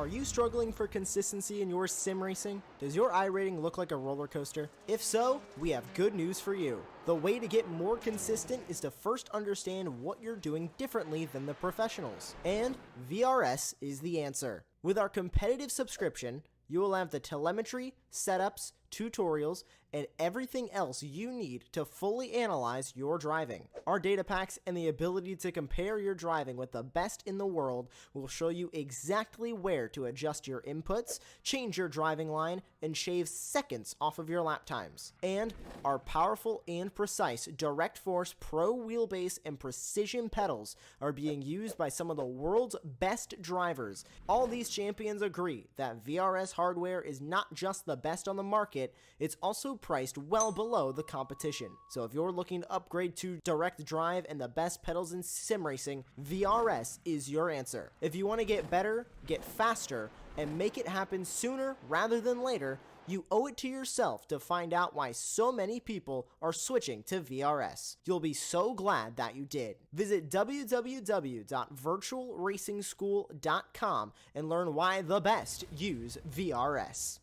Are you struggling for consistency in your sim racing? Does your iRating look like a roller coaster? If so, we have good news for you. The way to get more consistent is to first understand what you're doing differently than the professionals. And VRS is the answer. With our competitive subscription, you will have the telemetry, setups, tutorials, and everything else you need to fully analyze your driving. Our data packs and the ability to compare your driving with the best in the world will show you exactly where to adjust your inputs, change your driving line, and shave seconds off of your lap times. And our powerful and precise Direct Force Pro wheelbase and precision pedals are being used by some of the world's best drivers. All these champions agree that VRS hardware is not just the best on the market, it's also priced well below the competition. So if you're looking to upgrade to direct drive and the best pedals in sim racing, VRS is your answer. If you want to get better, get faster, and make it happen sooner rather than later, you owe it to yourself to find out why so many people are switching to VRS. You'll be so glad that you did. Visit www.virtualracingschool.com and learn why the best use VRS.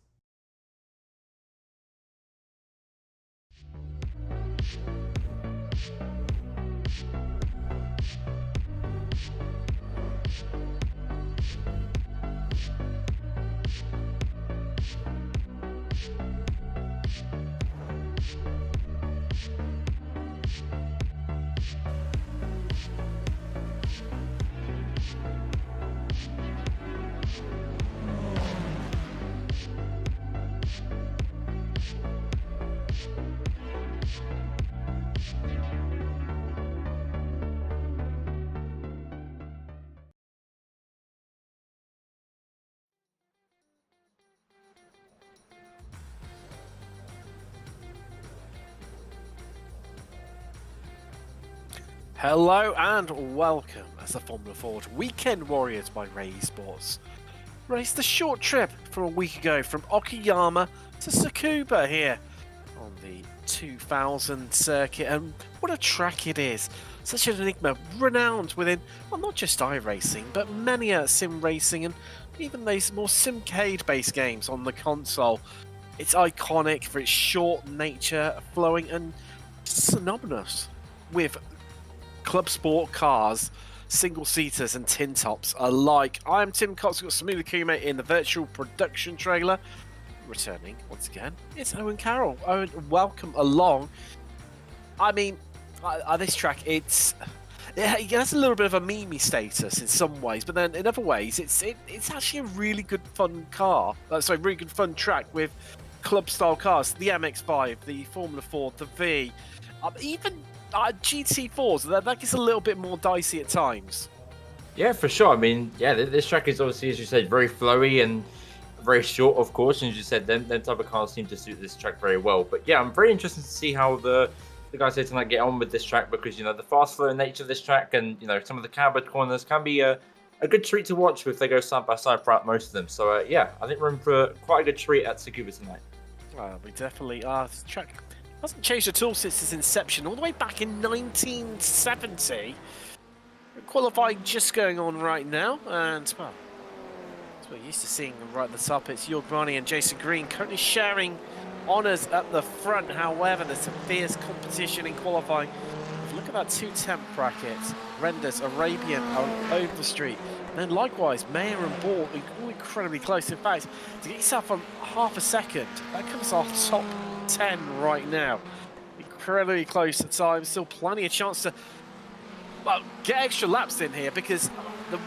Hello and welcome as the Formula Ford Weekend Warriors by Ray Esports. Raced a short trip from a week ago from Okayama to Tsukuba here on the 2000 circuit, and what a track it is. Such an enigma, renowned within, well, not just iRacing, but many sim racing and even those more simcade based games on the console. It's iconic for its short nature, flowing and synonymous with club sport cars, single-seaters and tin tops alike. I am Tim Cox, got Samula Kume in the virtual production trailer. Returning once again, it's Owen Carroll. Owen, welcome along. I mean, this track, it has a little bit of a meme status in some ways, but then in other ways, it's actually a really good fun car. Really good fun track with club-style cars. The MX-5, the Formula Ford, the V, even GT4s, that gets a little bit more dicey at times. Yeah, for sure. I mean, yeah, this track is obviously, as you said, very flowy and very short, of course. And as you said, them type of cars seem to suit this track very well. But yeah, I'm very interested to see how the guys here tonight get on with this track, because, you know, the fast flow nature of this track and, you know, some of the cambered corners can be a good treat to watch if they go side by side throughout most of them. So yeah, I think we're in for quite a good treat at Tsukuba tonight. We definitely are. This track hasn't changed at all since its inception, all the way back in 1970. Qualifying just going on right now, and well, as we're used to seeing right at the top, it's Jorg Brani and Jason Green currently sharing honours at the front. However, there's some fierce competition in qualifying. Look at that 210 bracket. Renders, Arabian are over the street. And then likewise, Mayer and Ball all incredibly close. In fact, to get yourself on half a second, that comes off top 10 right now. Incredibly close at times. Still plenty of chance to, well, get extra laps in here, because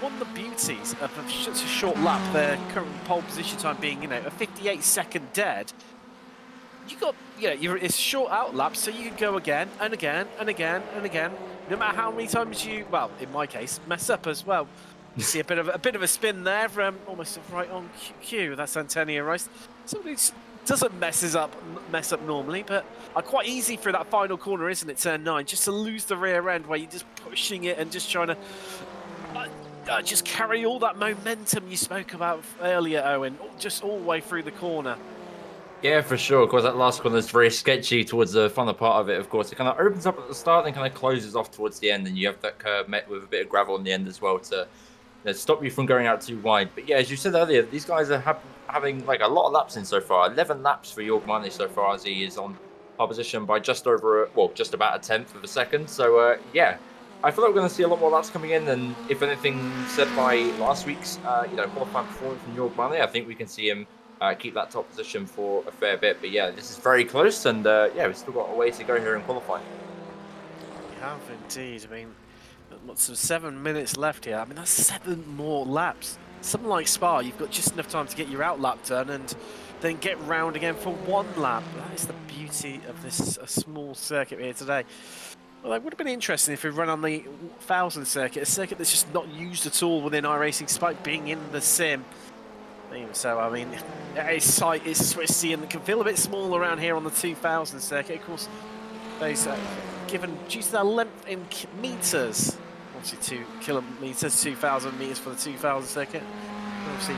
one of the beauties of such a short lap, their current pole position time being, you know, a 58-second dead. You got, it's short out laps, so you can go again and again and again and again, no matter how many times you, well, in my case, mess up as well. You see a bit of a spin there from almost right on cue. That's Antonio Rice. Somebody doesn't mess up normally, but quite easy through that final corner, isn't it? Turn 9, just to lose the rear end where you're just pushing it and just trying to just carry all that momentum you spoke about earlier, Owen, just all the way through the corner. Yeah, for sure. Of course, that last corner is very sketchy towards the final part of it. Of course, it kind of opens up at the start and kind of closes off towards the end, and you have that curve met with a bit of gravel in the end as well to stop you from going out too wide. But yeah, as you said earlier, these guys are having like a lot of laps in so far. 11 laps for Yorgmani so far, as he is on pole position by just over, just about a tenth of a second. So yeah, I feel like we're going to see a lot more laps coming in. And if anything said by last week's, qualifying performance from Yorgmani, I think we can see him keep that top position for a fair bit. But yeah, this is very close, and yeah, we've still got a way to go here in qualifying. We have indeed. I mean, what's 7 minutes left here? I mean, that's 7 more laps. Something like Spa, you've got just enough time to get your out lap done and then get round again for 1 lap. That is the beauty of this small circuit here today. Well, it would have been interesting if we run on the 1000 circuit, a circuit that's just not used at all within iRacing, despite being in the sim. So, I mean, it's twisty and it can feel a bit small around here on the 2000 circuit. Of course, those given due to their length in meters, obviously 2 kilometers, 2,000 meters for the 2000 circuit. Obviously,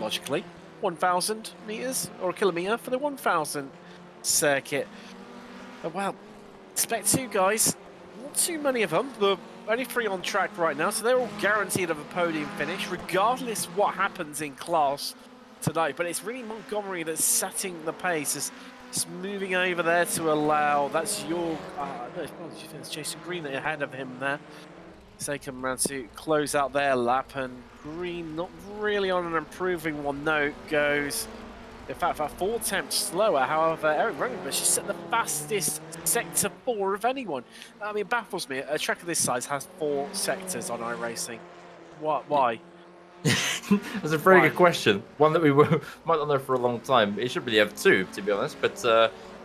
logically, 1,000 meters or a kilometer for the 1000 circuit. Well, Spec 2 guys, not too many of them. There are only 3 on track right now, so they're all guaranteed of a podium finish, regardless what happens in class tonight. But it's really Montgomery that's setting the pace. It's moving over there to allow. That's your. No, it's Jason Green ahead of him there. They come around to close out their lap, and Green not really on an improving one. No, goes. In fact, 4 tenths slower. However, Eric Rungenbush has set the fastest sector 4 of anyone. I mean, it baffles me. A track of this size has 4 sectors on iRacing. What? Why? That's a very good question. One that we might not know for a long time. It should really have 2, to be honest. But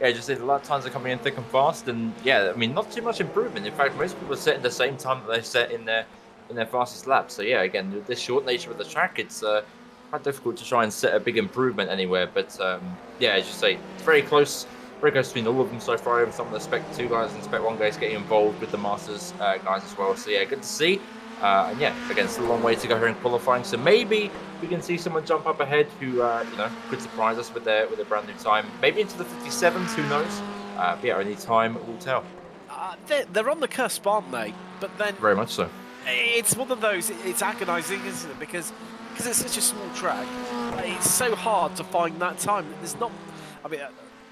yeah, just the lap times are coming in thick and fast, and yeah, I mean, not too much improvement. In fact, most people are setting the same time that they set in their fastest lap. So yeah, again, this short nature of the track, it's quite difficult to try and set a big improvement anywhere. But yeah, as you say, it's very close between all of them so far. Even some of the Spec 2 guys and Spec 1 guys getting involved with the Masters guys as well. So yeah, good to see. And yeah, again, it's a long way to go here in qualifying. So maybe we can see someone jump up ahead who, could surprise us with their brand new time. Maybe into the 57s, who knows? But yeah, only time will tell. They're on the cusp, aren't they? But then Very much so. It's one of those. It's agonising, isn't it? Because it's such a small track. It's so hard to find that time. There's not. I mean.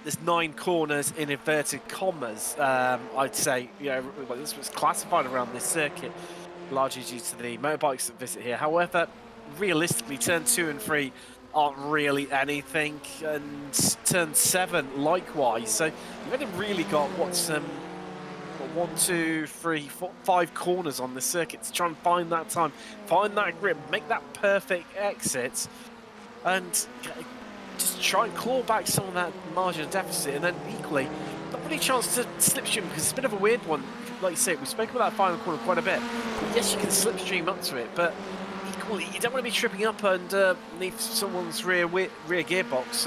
There's 9 corners in inverted commas. I'd say, this was classified around this circuit, largely due to the motorbikes that visit here. However, realistically, turn 2 and 3 aren't really anything, and turn 7 likewise. So you've only really got 1, 2, 3, 4, 5 corners on the circuit to try and find that time, find that grip, make that perfect exit, and just try and claw back some of that margin of deficit. And then equally, not really a chance to slipstream, because it's a bit of a weird one. Like you say, we spoke about that final corner quite a bit. Yes, you can slipstream up to it, but equally, you don't want to be tripping up underneath someone's rear gearbox. Rear gearbox.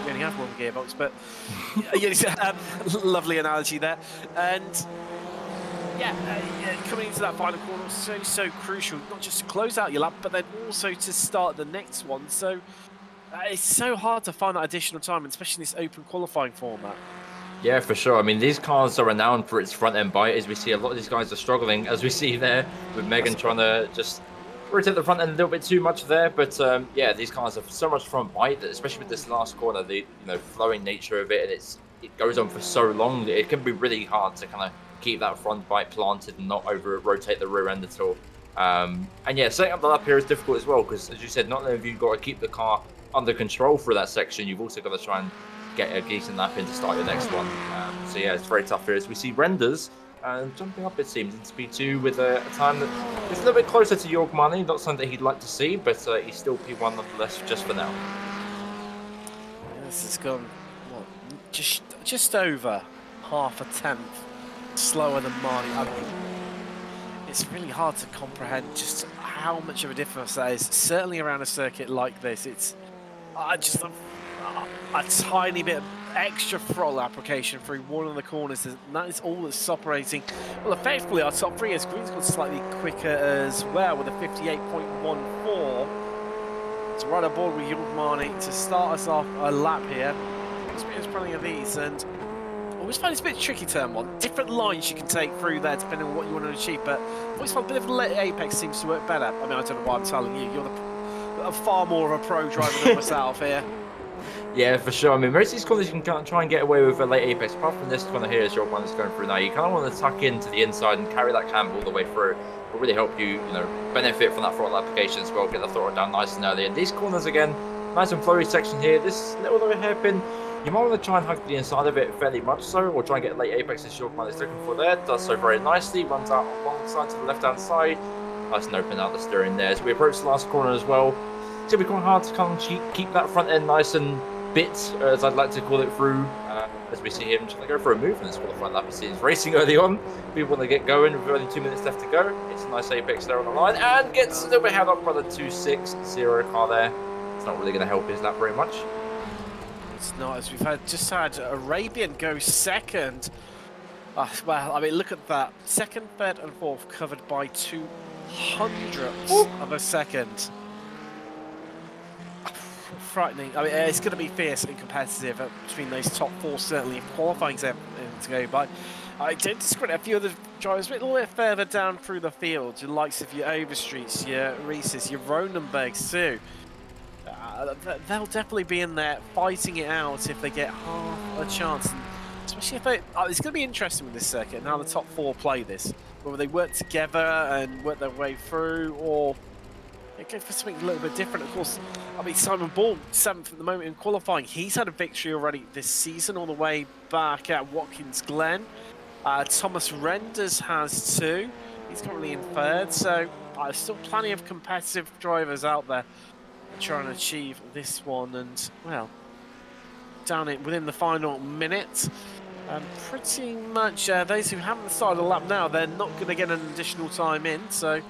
We only have one gearbox, but lovely analogy there. And yeah, coming into that final corner was so crucial, not just to close out your lap, but then also to start the next one. So it's so hard to find that additional time, especially in this open qualifying format. Yeah, for sure. I mean, these cars are renowned for its front end bite. As we see, a lot of these guys are struggling, as we see there with Megan trying to just rotate the front end a little bit too much there. But yeah, these cars have so much front bite that, especially with this last corner, the flowing nature of it, and it goes on for so long, it can be really hard to kind of keep that front bite planted and not over rotate the rear end at all. And yeah, setting up the lap here is difficult as well, because as you said, not only have you got to keep the car under control for that section, you've also got to try and get a decent lap in to start your next one. So yeah, it's very tough here as we see Renders jumping up, it seems, in Speed 2 with a time that is a little bit closer to Yorgmani. Not something he'd like to see, but he's still P1 nonetheless, just for now. This has gone, what, just over half a tenth slower than Marnie. I mean, it's really hard to comprehend just how much of a difference that is. Certainly around a circuit like this, it's just a tiny bit of extra throttle application through one of the corners, and that is all that's operating. Well, effectively, our top 3 as Green's got slightly quicker as well with a 58.14. It's right on board with Yorgmani to start us off a lap here. Experience plenty of these, and always find it's a bit tricky turn 1. Different lines you can take through there depending on what you want to achieve, but I always find a bit of late apex seems to work better. I mean, I don't know why I'm telling you. You're far more of a pro driver than myself here. Yeah, for sure. I mean, most of these corners you can kind of try and get away with a late apex. Apart from this corner here, as your one is going through now, you kind of want to tuck into the inside and carry that cam all the way through. Will really help you, benefit from that throttle application as well. Get the throttle down nice and early. And these corners again, nice and flowy section here. This little hairpin, you might want to try and hug the inside of it fairly much so, or try and get late apex as your one is looking for there. Does so very nicely. Runs out on one side to the left hand side. Nice and open out the steering there. As we approach the last corner as well, it's going to be quite hard to kind of keep that front end nice and bit, as I'd like to call it, through, as we see him just going to go for a move in this qualifying lap. He seems racing early on. We want to get going with only 2 minutes left to go. It's a nice apex there on the line, and gets a little bit held up by the 2.60 car there. It's not really going to help his lap very much. It's not, as we've just had Arabian go second. Well, I mean, look at that. Second, third, and fourth covered by 0.02 of a second. Frightening. I mean, it's going to be fierce and competitive between those top 4, certainly, if qualifying's to go by. I did discredit a few of the drivers a little bit further down through the field, the likes of your Overstreets, your Reeses, your Ronenbergs too. They'll definitely be in there fighting it out if they get half a chance. And especially if they... it's going to be interesting with this circuit and how the top 4 play this. Whether they work together and work their way through, or go for something a little bit different. Of course, I mean, Simon Ball, 7th at the moment in qualifying. He's had a victory already this season all the way back at Watkins Glen. Thomas Renders has 2. He's currently in 3rd. So there's still plenty of competitive drivers out there trying to achieve this one. And, well, down it within the final minute. Pretty much those who haven't started a lap now, they're not going to get an additional time in. So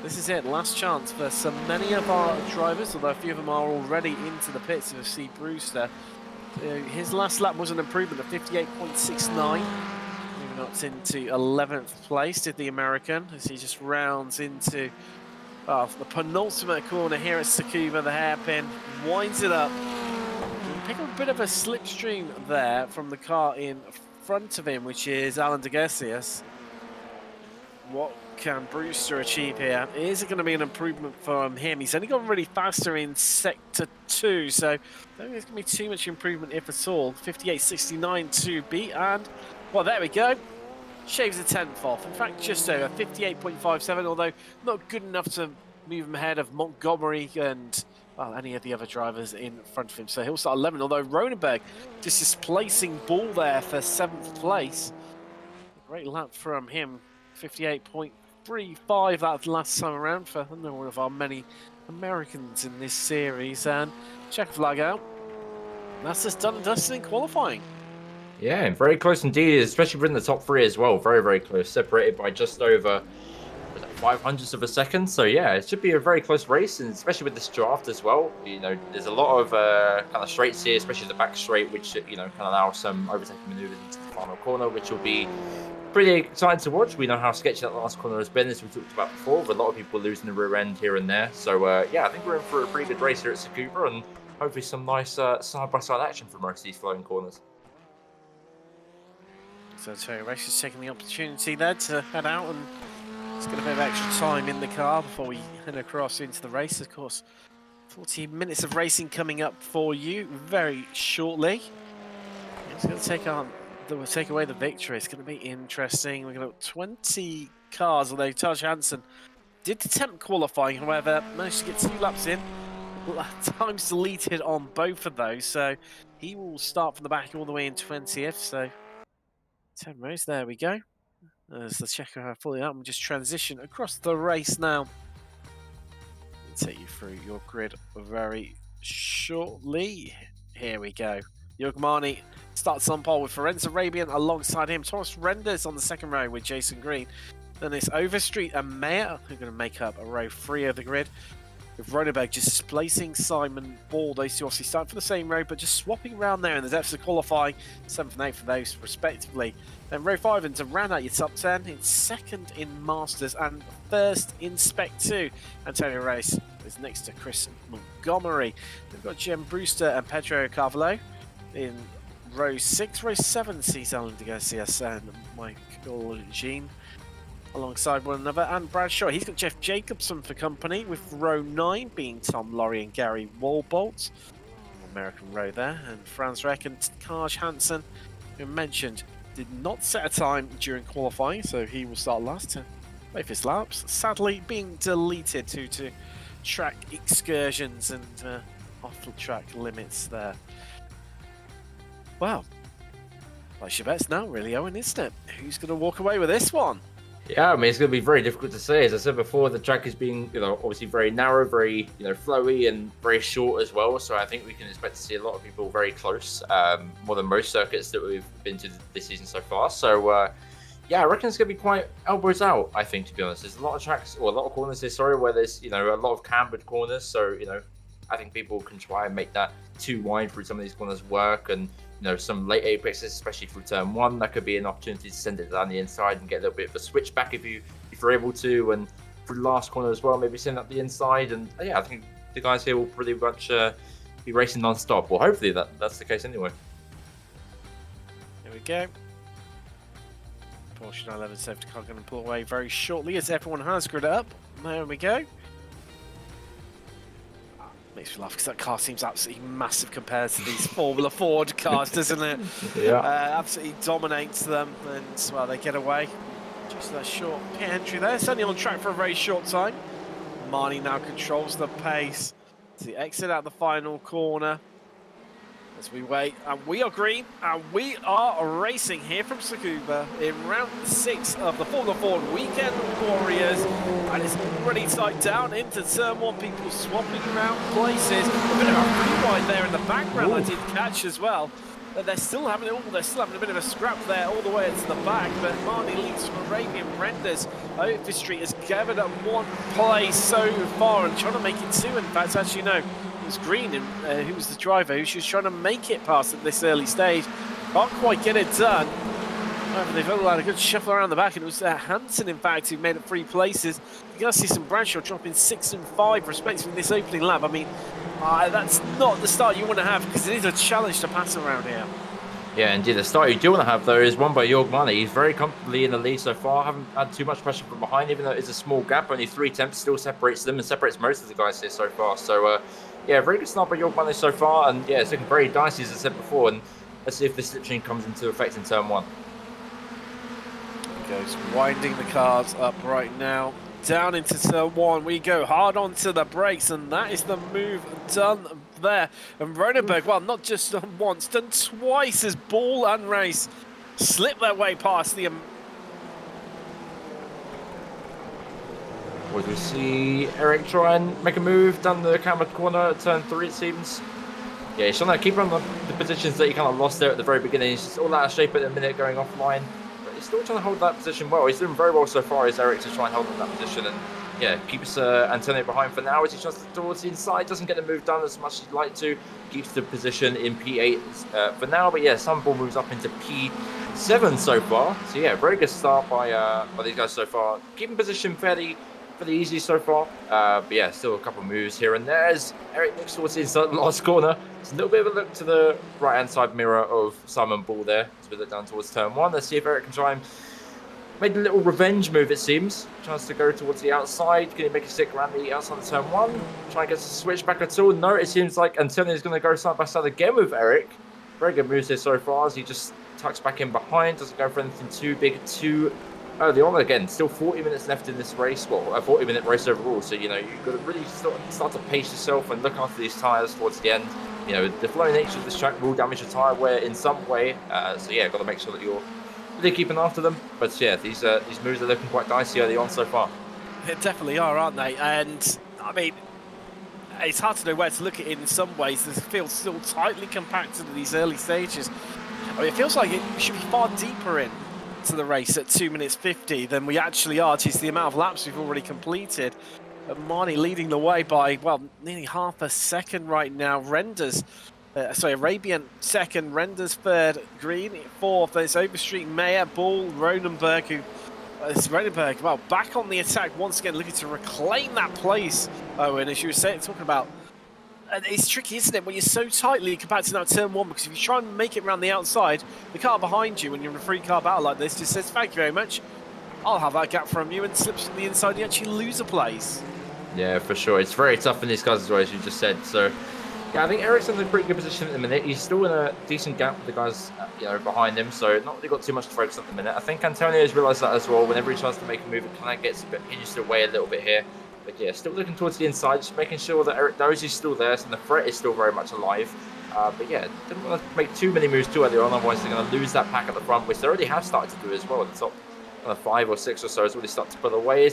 this is it, last chance for so many of our drivers, although a few of them are already into the pits of C. Brewster. His last lap was an improvement of 58.69. Moving up into 11th place, did the American, as he just rounds into the penultimate corner here at Tsukuba, the hairpin, winds it up. Pick up a bit of a slipstream there from the car in front of him, which is Alan de Garcias. What can Brewster achieve here? Is it going to be an improvement from him? He's only gone really faster in Sector 2, so I don't think there's going to be too much improvement, if at all. 58.69 to beat, and, well, there we go. Shaves a 10th off. In fact, just over 58.57, although not good enough to move him ahead of Montgomery and, well, any of the other drivers in front of him. So he'll start 11th, although Ronenberg just displacing Ball there for 7th place. Great lap from him. 58.35 that last time around for another one of our many Americans in this series. And check flag out. That's just done and dusted in qualifying. Yeah, and very close indeed, especially within the top 3 as well. Very, very close, separated by just over 0.05 of a second. So yeah, it should be a very close race, and especially with this draft as well. There's a lot of kind of straights here, especially the back straight, which kind of allow some overtaking maneuvers into the final corner, which will be pretty exciting to watch. We know how sketchy that last corner has been, as we talked about before, with a lot of people losing the rear end here and there. So yeah, I think we're in for a pretty good race here at Tsukuba, and hopefully some nice side-by-side action from most of these flowing corners. So Terry Race is taking the opportunity there to head out, and it's got a bit of extra time in the car before we head across into the race. Of course, 40 minutes of racing coming up for you very shortly. It's going to take away the victory. It's going to be interesting. We're going to have 20 cars, although Taj Hansen did attempt qualifying, however, managed to get 2 laps in. Time's deleted on both of those, so he will start from the back all the way in 20th. So 10 rows, there we go. As the checker fully up, and just transition across the race now. I'll take you through your grid very shortly. Here we go. Yogmani starts on pole with Ferenc Arabian alongside him. Thomas Renders on the 2nd row with Jason Green. Then it's Overstreet and Mayer who are going to make up a row 3 of the grid, with Ronenberg just displacing Simon Ball. Those two obviously start for the same row, but just swapping around there in the depths of qualifying. 7th and 8th for those, respectively. Then row 5, and to round out your top 10, it's 2nd in Masters and 1st in Spec 2. Antonio Race is next to Chris Montgomery. We've got Jem Brewster and Pedro Carvalho in row 6, row 7 sees Alan DeGarcias and Michael Jean alongside one another, and Bradshaw. He's got Jeff Jacobson for company, with row 9 being Tom Laurie and Gary Walbolt. American row there, and Franz Reck and Kaj Hansen, who mentioned, did not set a time during qualifying, so he will start last to both his laps. Sadly, being deleted due to track excursions and off-track limits there. Well, place your bets now, really, Owen, isn't it? Who's going to walk away with this one? Yeah, I mean, it's going to be very difficult to say. As I said before, the track is being, obviously very narrow, very, flowy and very short as well. So I think we can expect to see a lot of people very close, more than most circuits that we've been to this season so far. So, yeah, I reckon it's going to be quite elbows out, I think, to be honest. There's a lot of tracks, or a lot of corners here, sorry, where there's, a lot of cambered corners. So, I think people can try and make that too wide through some of these corners work. And, some late apexes, especially through turn 1, that could be an opportunity to send it down the inside and get a little bit of a switch back if you're able to. And through the last corner as well, maybe send up the inside. And yeah, I think the guys here will pretty much be racing non-stop. Well, hopefully that's the case anyway. Here we go. Porsche 911 safety car going to pull away very shortly as everyone has screwed it up. There we go. Makes me laugh because that car seems absolutely massive compared to these Formula Ford cars, doesn't it? Yeah. Absolutely dominates them, and well, they get away. Just that short pit entry there. It's only on track for a very short time. Marnie now controls the pace to the exit out the final corner. As we wait, and we are green, and we are racing here from Tsukuba in round 6 of the Formula Ford Weekend Warriors, and it's already tight down into turn 1. People swapping around places. A bit of a rewind there in the background. I did catch as well. They're still having a bit of a scrap there all the way into the back, but Marnie leads from Arabian Renders. Overstreet has gathered up 1 place so far and trying to make it 2. In fact, actually no. It was Green, who was the driver, who she was trying to make it past at this early stage. Can't quite get it done. However, they've all had a good shuffle around the back, and it was Hansen, in fact, who made it 3 places. You're going to see some Bradshaw dropping 6 and 5, respectively, in this opening lap. I mean, that's not the start you want to have, because it is a challenge to pass around here. Yeah, indeed. The start you do want to have, though, is won by Jorg Marnie. He's very comfortably in the lead so far. Haven't had too much pressure from behind, even though it's a small gap. Only 3 tenths still separates them and separates most of the guys here so far. So, yeah, very good start by Jorg Marnie so far. And, yeah, it's looking very dicey, as I said before. And let's see if this slipstream comes into effect in turn 1. Goes winding the cars up right now. Down into turn 1 we go, hard onto the brakes, and that is the move done there. And Ronenberg, well, not just done once, done twice as Ball and Race slip their way past the... Would we see Eric try and make a move down the cambered corner at turn 3, it seems? Yeah, he's trying to keep on the positions that he kind of lost there at the very beginning. He's just all out of shape at the minute, going offline. He's still trying to hold that position well. He's doing very well so far as Eric to try and hold on that position and yeah, keeps Antonio behind for now as he tries towards the inside. Doesn't get the move done as much as he'd like to. Keeps the position in P8 for now, but yeah, Sunball moves up into P7 so far. So yeah, very good start by these guys so far. Keeping position fairly easy so far. But yeah, still a couple of moves here and there as Eric looks towards the inside last corner. It's a little bit of a look to the right-hand side mirror of Simon Ball there as we look down towards turn 1. Let's see if Eric can try and make a little revenge move, it seems. Chance to go towards the outside. Can he make a stick around the outside of turn 1? Try and get a switch back at all. No, it seems like Antonio is going to go side by side again with Eric. Very good moves here so far as he just tucks back in behind. Doesn't go for anything too big, too early on. Again, still 40 minutes left in this race. Well, a 40-minute race overall. So, you've got to really start to pace yourself and look after these tyres towards the end. The flow nature of this track will damage your tyre wear in some way. So, yeah, got to make sure that you're really keeping after them. But, yeah, these moves are looking quite dicey early on so far. They definitely are, aren't they? And, I mean, it's hard to know where to look at it in some ways. This feels still tightly compacted in these early stages. I mean, it feels like we should be far deeper in to the race at 2 minutes 50 than we actually are. Just the amount of laps we've already completed. Marnie leading the way by, well, nearly half a second right now. Arabian second, Renders third, Green fourth. There's Overstreet, Mayer, Ball, Ronenberg, who it's Ronenberg, well, back on the attack once again, looking to reclaim that place. Oh, and as you were saying, talking about And it's tricky, isn't it, when you're so tightly compared to that turn one, because if you try and make it around the outside, the car behind you, when you're in a free car battle like this, just says, thank you very much, I'll have that gap from you, and slips from the inside, and you actually lose a place. Yeah, for sure. It's very tough in these cars as well, as you just said. So, yeah, I think Eric's in a pretty good position at the minute. He's still in a decent gap with the guys, behind him. So, not really got too much to focus on at the minute. I think Antonio's realised that as well. Whenever he tries to make a move, it kind of gets a bit hinged away a little bit here. But yeah, still looking towards the inside, just making sure that Eric knows he's still there, so the threat is still very much alive. But yeah, didn't want to make too many moves too early on, otherwise they're going to lose that pack at the front, which they already have started to do as well. At the top 5 or 6 or so has already started to pull away.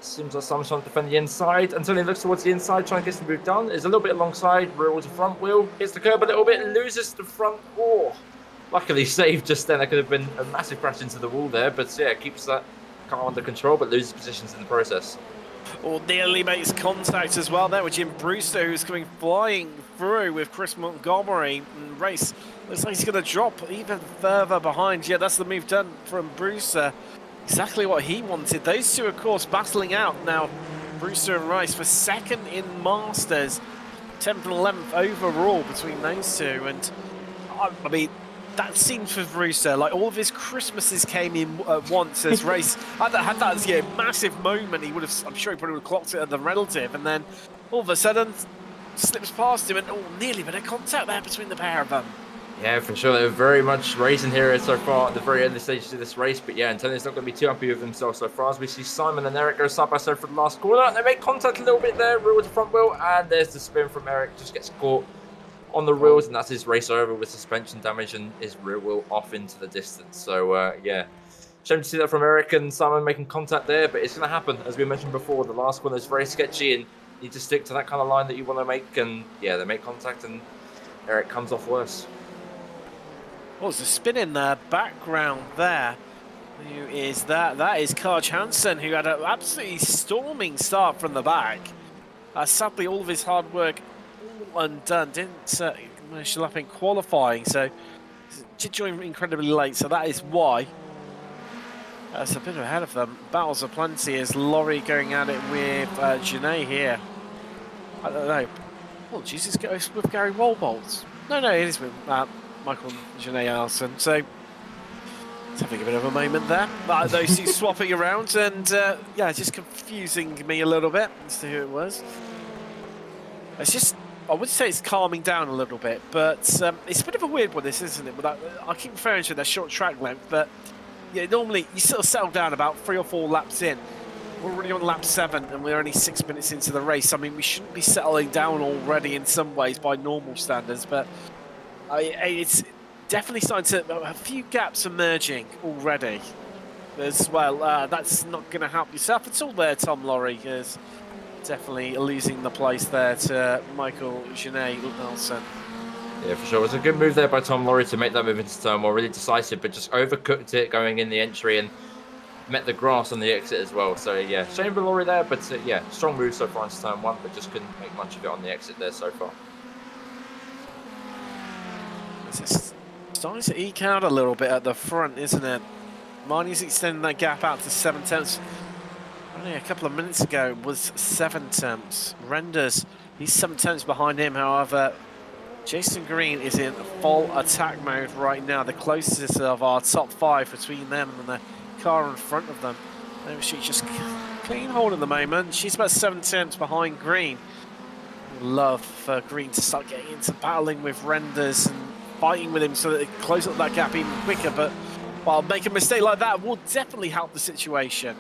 Seems like someone's trying to defend the inside. Antonio looks towards the inside, trying to get some move done. Is a little bit alongside, rear wheel to front wheel, hits the curb a little bit, loses the front. Oh, luckily saved just then. There could have been a massive crash into the wall there, but yeah, keeps that car under control, but loses positions in the process. Or nearly makes contact as well there with Jim Brewster, who's coming flying through with Chris Montgomery. And Race looks like he's going to drop even further behind. Yeah, that's the move done from Brewster. Exactly what he wanted. Those two, of course, battling out now. Brewster and Rice for second in Masters. 10th and 11th overall between those two. And, I mean, that scene for Brewster, like all of his Christmases came in at once as Race had that massive moment. He would have, I'm sure he probably would have clocked it at the relative, and then all of a sudden slips past him, and nearly been a contact there between the pair of them. Yeah, for sure. They're very much racing here so far at the very early stages of this race. But yeah, Antonio's not going to be too happy with himself so far, as we see Simon and Eric go side by side for the last corner. They make contact a little bit there, rear wheel to front wheel, and there's the spin from Eric. Just gets caught on the rails, and that's his race over with suspension damage and his rear wheel off into the distance. So yeah, shame to see that from Eric and Simon making contact there, but it's going to happen. As we mentioned before, the last one is very sketchy, and you need to stick to that kind of line that you want to make. And yeah, they make contact, and Eric comes off worse. Oh, there's a spin in the background there. Who is that? That is Karj Hansen, who had an absolutely storming start from the back. Sadly, all of his hard work all undone. Didn't manage to lap in qualifying, so did join incredibly late, so that is why. That's a bit ahead of them. Battles are plenty as Laurie going at it with Janae here. I don't know. Oh, Jesus, goes with Gary Wolbolt. No, it is with Michael Janae Allison. So it's having a bit of a moment there. Those two swapping around, and yeah, just confusing me a little bit as to who it was. It's just, I would say it's calming down a little bit, but it's a bit of a weird one, this, isn't it? I keep referring to that short track length, but yeah, normally you sort of settle down about 3 or 4 laps in. We're already on lap 7, and we're only 6 minutes into the race. I mean, we shouldn't be settling down already in some ways by normal standards, but it's definitely starting to, a few gaps emerging already as well. That's not going to help yourself at all there, Tom Laurie, is definitely losing the place there to Michael Janae Nelson. Yeah, for sure. It was a good move there by Tom Laurie to make that move into turn one, really decisive, but just overcooked it going in the entry and met the grass on the exit as well. So yeah, shame for Laurie there, but yeah, strong move so far into turn one, but just couldn't make much of it on the exit there so far. It's starting to eke out a little bit at the front, isn't it? Marnie's extending that gap out to 7 tenths. Only a couple of minutes ago was 7 tenths. Renders, he's 7 tenths behind him. However, Jason Green is in full attack mode right now. The closest of our top 5 between them and the car in front of them. She's just clean hold at the moment. She's about 7 tenths behind Green. Love for Green to start getting into battling with Renders and fighting with him so that they close up that gap even quicker. But while making a mistake like that will definitely help the situation.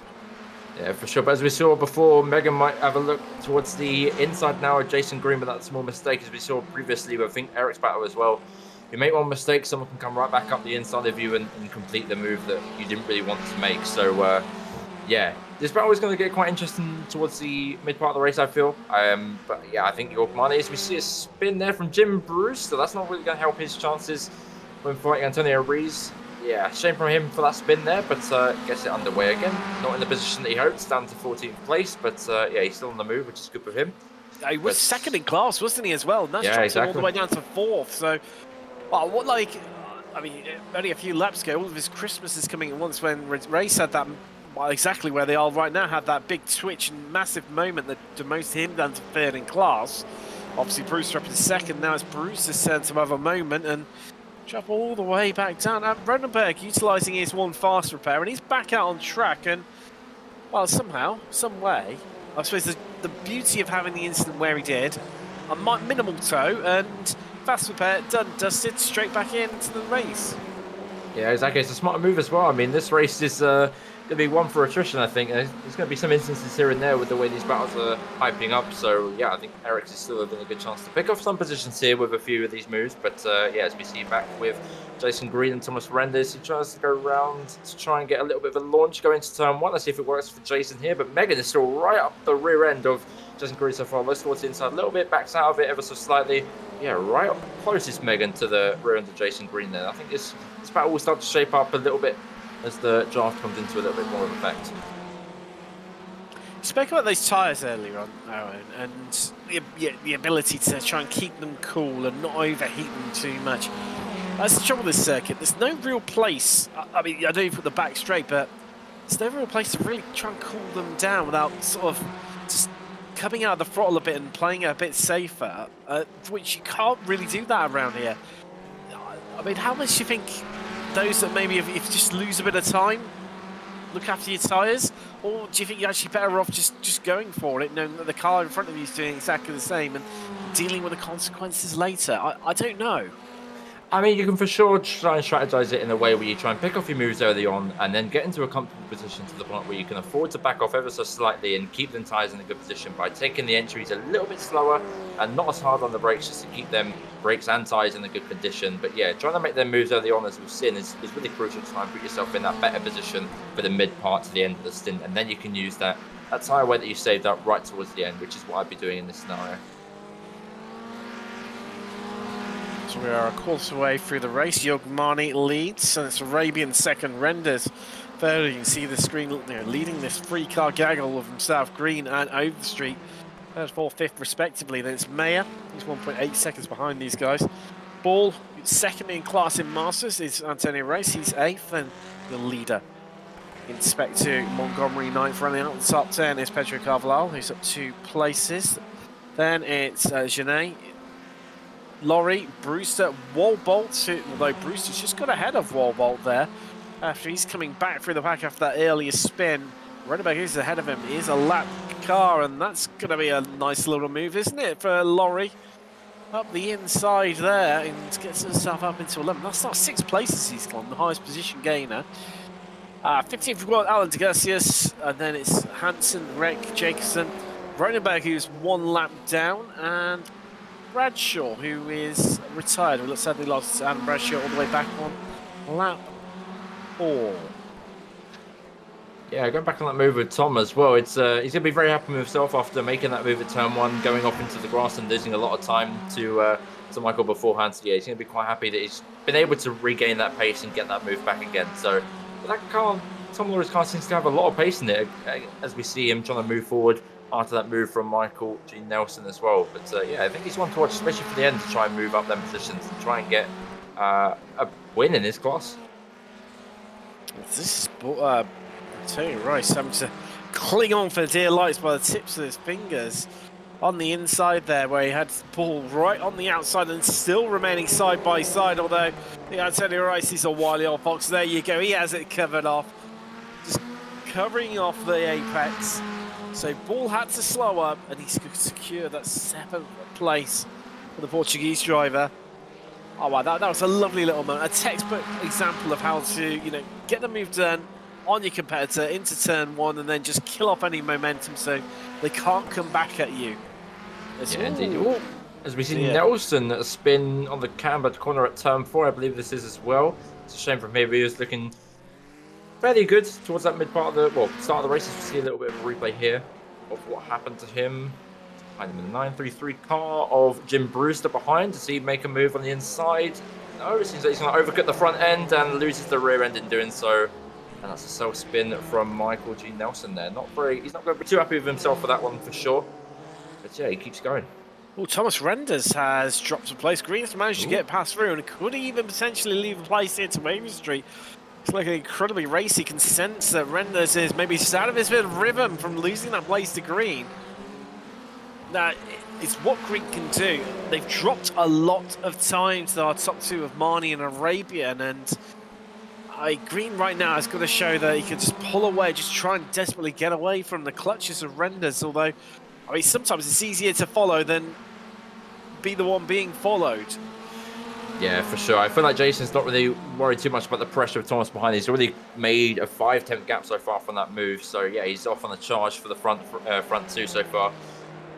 Yeah, for sure. But as we saw before, Megan might have a look towards the inside now of Jason Green, but that's a small mistake, as we saw previously with, I think, Eric's battle as well. You make one mistake, someone can come right back up the inside of you and complete the move that you didn't really want to make. So, yeah, this battle is going to get quite interesting towards the mid part of the race, I feel. But, yeah, I think York Marnie, as we see a spin there from Jim Bruce, so that's not really going to help his chances when fighting Antonio Rees. Yeah, shame from him for that spin there, but gets it underway again. Not in the position that he hoped, down to 14th place, but yeah, he's still on the move, which is good for him. He was second in class, wasn't he, as well? And that's dropped him all the way down to 4th. So, well, what, like, I mean, only a few laps ago, all of his Christmas is coming at once when Race had that, well, exactly where they are right now, had that big twitch and massive moment that demoted him down to 3rd in class. Obviously, Brewster up in second. Now it's Brewster's turn to have a moment and drop all the way back down. Ronenberg utilising his one fast repair, and he's back out on track. And, well, somehow, some way, I suppose the beauty of having the incident where he did, a minimal tow, and fast repair, done, dusted, straight back into the race. Yeah, exactly. It's a smart move as well. I mean, this race is going to be one for attrition, I think. There's going to be some instances here and there with the way these battles are hyping up. So, yeah, I think Eric's is still having a good chance to pick off some positions here with a few of these moves. But, yeah, as we see back with Jason Green and Thomas Renders, he tries to go around to try and get a little bit of a launch going into turn one. Let's see if it works for Jason here. But Megan is still right up the rear end of Jason Green so far. Let's towards the inside a little bit, backs out of it ever so slightly. Yeah, right up closest, Megan, to the rear end of Jason Green there. I think this battle will start to shape up a little bit as the draft comes into a little bit more of effect. You spoke about those tyres earlier on, Aaron, and the ability to try and keep them cool and not overheat them too much. That's the trouble with this circuit. There's no real place. I mean, I know you put the back straight, but there's no real place to really try and cool them down without sort of just coming out of the throttle a bit and playing it a bit safer, which you can't really do that around here. I mean, how much do you think those that maybe if you just lose a bit of time, look after your tyres, or do you think you're actually better off just going for it, knowing that the car in front of you is doing exactly the same and dealing with the consequences later? I don't know. I mean, you can for sure try and strategize it in a way where you try and pick off your moves early on and then get into a comfortable position to the point where you can afford to back off ever so slightly and keep them tyres in a good position by taking the entries a little bit slower and not as hard on the brakes, just to keep them brakes and tyres in a good condition. But yeah, trying to make their moves early on, as we've seen, is really crucial to try and put yourself in that better position for the mid part to the end of the stint, and then you can use that tyre weight that you saved up right towards the end, which is what I'd be doing in this scenario. So we are a quarter way through the race. Yogmani leads, and it's Arabian second. Renders third. You can see the screen leading this three-car gaggle of himself, Green and Overstreet. Third, fourth, fifth, respectively. Then it's Mayer. He's 1.8 seconds behind these guys. Ball, second in class in Masters, is Antonio Race. He's eighth, and the leader. Inspector Montgomery ninth. Running out the top 10 is Pedro Carvalhal, who's up 2 places. Then it's Genet, Laurie, Brewster, Walbolt, although Brewster's just got ahead of Walbolt there after he's coming back through the pack after that earlier spin. Ronenberg is ahead of him. He is a lap car, and that's going to be a nice little move, isn't it, for Laurie? Up the inside there and gets himself up into 11. That's not 6 places he's gone, the highest position gainer. 15th we've got Alan de Garcias, and then it's Hansen, Reck, Jacobson, Ronenberg, who's 1 lap down, and Bradshaw, who is retired. We sadly lost Adam Bradshaw all the way back on lap 4. Yeah, going back on that move with Tom as well, it's he's going to be very happy with himself after making that move at turn 1, going off into the grass and losing a lot of time to Michael beforehand. So yeah, he's going to be quite happy that he's been able to regain that pace and get that move back again. So that car, Tom Laurie's car seems to have a lot of pace in it, as we see him trying to move forward after that move from Michael G. Nelson as well. But yeah, I think he's one to watch, especially for the end, to try and move up them positions and try and get a win in this class. This is Tony Rice having to cling on for dear life by the tips of his fingers on the inside there, where he had the ball right on the outside and still remaining side by side, although Tony Rice is a wily old fox. There you go, he has it covered off, just covering off the apex. So Ball had to slow up, and he's secure that 7th place for the Portuguese driver. Oh wow, that was a lovely little moment, a textbook example of how to get the move done on your competitor into turn 1 and then just kill off any momentum so they can't come back at you. Yeah, indeed. Ooh. As we see Nelson spin on the cambered corner at turn 4, I believe this is as well. It's a shame from here, but he was looking fairly good towards that mid part of the start of the race. As we see a little bit of a replay here of what happened to him. Behind him in the 933 car of Jim Brewster behind. Does he make a move on the inside? No, it seems like he's going to overcut the front end and loses the rear end in doing so. And that's a self spin from Michael G. Nelson there. He's not going to be too happy with himself for that one for sure. But yeah, he keeps going. Well, Thomas Renders has dropped a place. Green's managed to get past through and could even potentially leave a place here to Avery Street. It's like an incredibly racy. Can sense that Renders is maybe just out of his bit of rhythm from losing that place to Green. Now, is what Green can do. They've dropped a lot of time to our top two of Marnie and Arabian, and Green right now has got to show that he can just pull away, just try and desperately get away from the clutches of Renders, although, I mean, sometimes it's easier to follow than be the one being followed. Yeah, for sure. I feel like Jason's not really worried too much about the pressure of Thomas behind. He's already made a 5-10 gap so far from that move. So, yeah, he's off on the charge for the front two so far.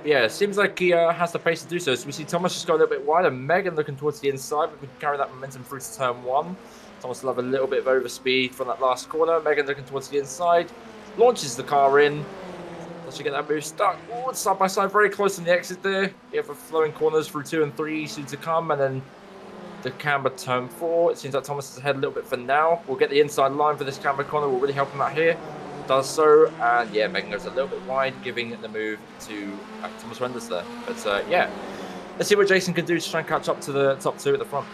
Yeah, it seems like he has the pace to do so. So we see Thomas just go a little bit wider. Megan looking towards the inside, but we can carry that momentum through to turn one. Thomas will have a little bit of overspeed from that last corner. Megan looking towards the inside. Launches the car in. Does she get that move stuck? Oh, it's side by side, very close on the exit there. You have a flowing corners through 2 and 3 soon to come, and then the camber turn 4. It seems like Thomas is ahead a little bit for now. We'll get the inside line for this camber corner. We'll really help him out here. Does so, and yeah, Megan goes a little bit wide, giving the move to Thomas Renders there. But yeah, let's see what Jason can do to try and catch up to the top two at the front.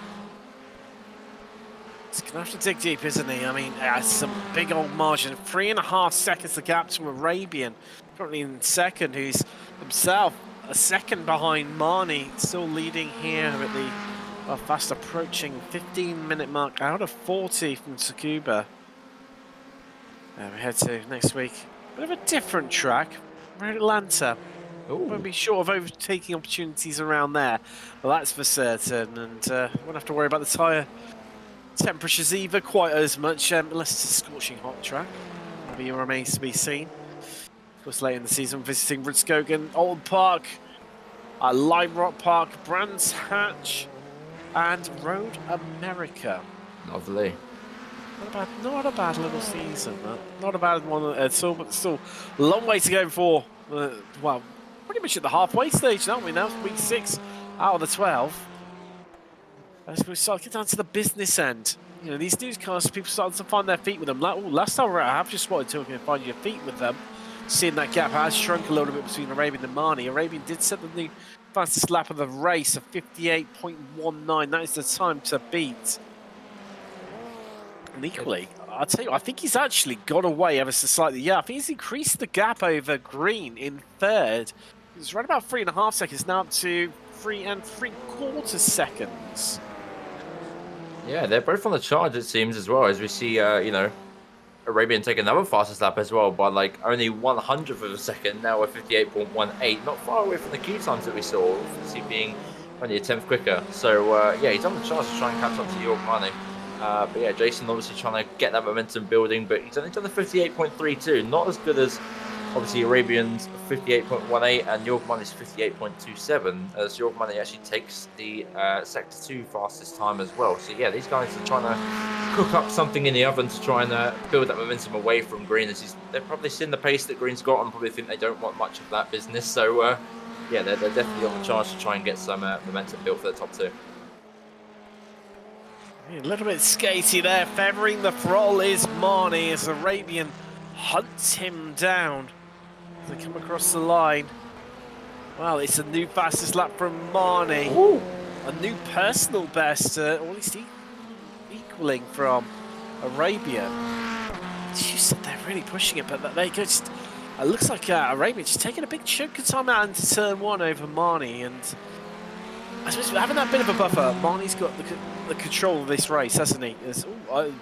He's going to have to dig deep, isn't he? I mean, some big old margin. 3.5 seconds the gap to Arabian, currently in second, who's himself a second behind Marnie, still leading here at the fast approaching 15-minute mark out of 40 from Tsukuba. We head to next week. Bit of a different track. We're in Atlanta. Won't be short of overtaking opportunities around there. Well, that's for certain. And won't have to worry about the tyre temperatures either quite as much, unless it's a scorching hot track. Maybe it remains to be seen. Of course, late in the season, visiting Rudskogen, Old Park, Lime Rock Park, Brands Hatch, and Road America. Lovely. Not a bad little season. Not a bad one at all, but still a long way to go before, well, pretty much at the halfway stage, aren't we now? Week 6 out of the 12. As we start to get down to the business end. You know, these newscasts, people starting to find their feet with them. Like, last time I have just wanted to find your feet with them. Seeing that gap has shrunk a little bit between Arabian and Marnie. Arabian did set the new fastest lap of the race of 58.19. That is the time to beat. And equally, I'll tell you, I think he's actually got away ever so slightly. Yeah, I think he's increased the gap over Green in third. It's right about 3.5 seconds, now up to 3 3/4 seconds. Yeah, they're both on the charge, it seems, as well, as we see, you know, Arabian take another fastest lap as well by like only 1/100th of a second, now at 58.18, not far away from the key times that we saw, obviously being only a 10th quicker. So, yeah, he's on the charge to try and catch up to York Marnie. But yeah, Jason obviously trying to get that momentum building, but he's only done the 58.32, not as good as obviously Arabian's 58.18 and York Money's 58.27, as York Money actually takes the Sector 2 fastest time as well. So yeah, these guys are trying to cook up something in the oven to try and build that momentum away from Green. They've probably seen the pace that Green's got and probably think they don't want much of that business. So yeah, they're definitely on the charge to try and get some momentum built for the top two. A little bit skatey there, feathering the throttle is Marnie as Arabian hunts him down. As they come across the line. Well, it's a new fastest lap from Marnie. Ooh. A new personal best, or at least equaling from Arabian. You said they're really pushing it, but they just. It looks like Arabian just taking a big chunk of time out into turn 1 over Marnie, and I suppose having that bit of a buffer, Marnie's got the control of this race, hasn't he?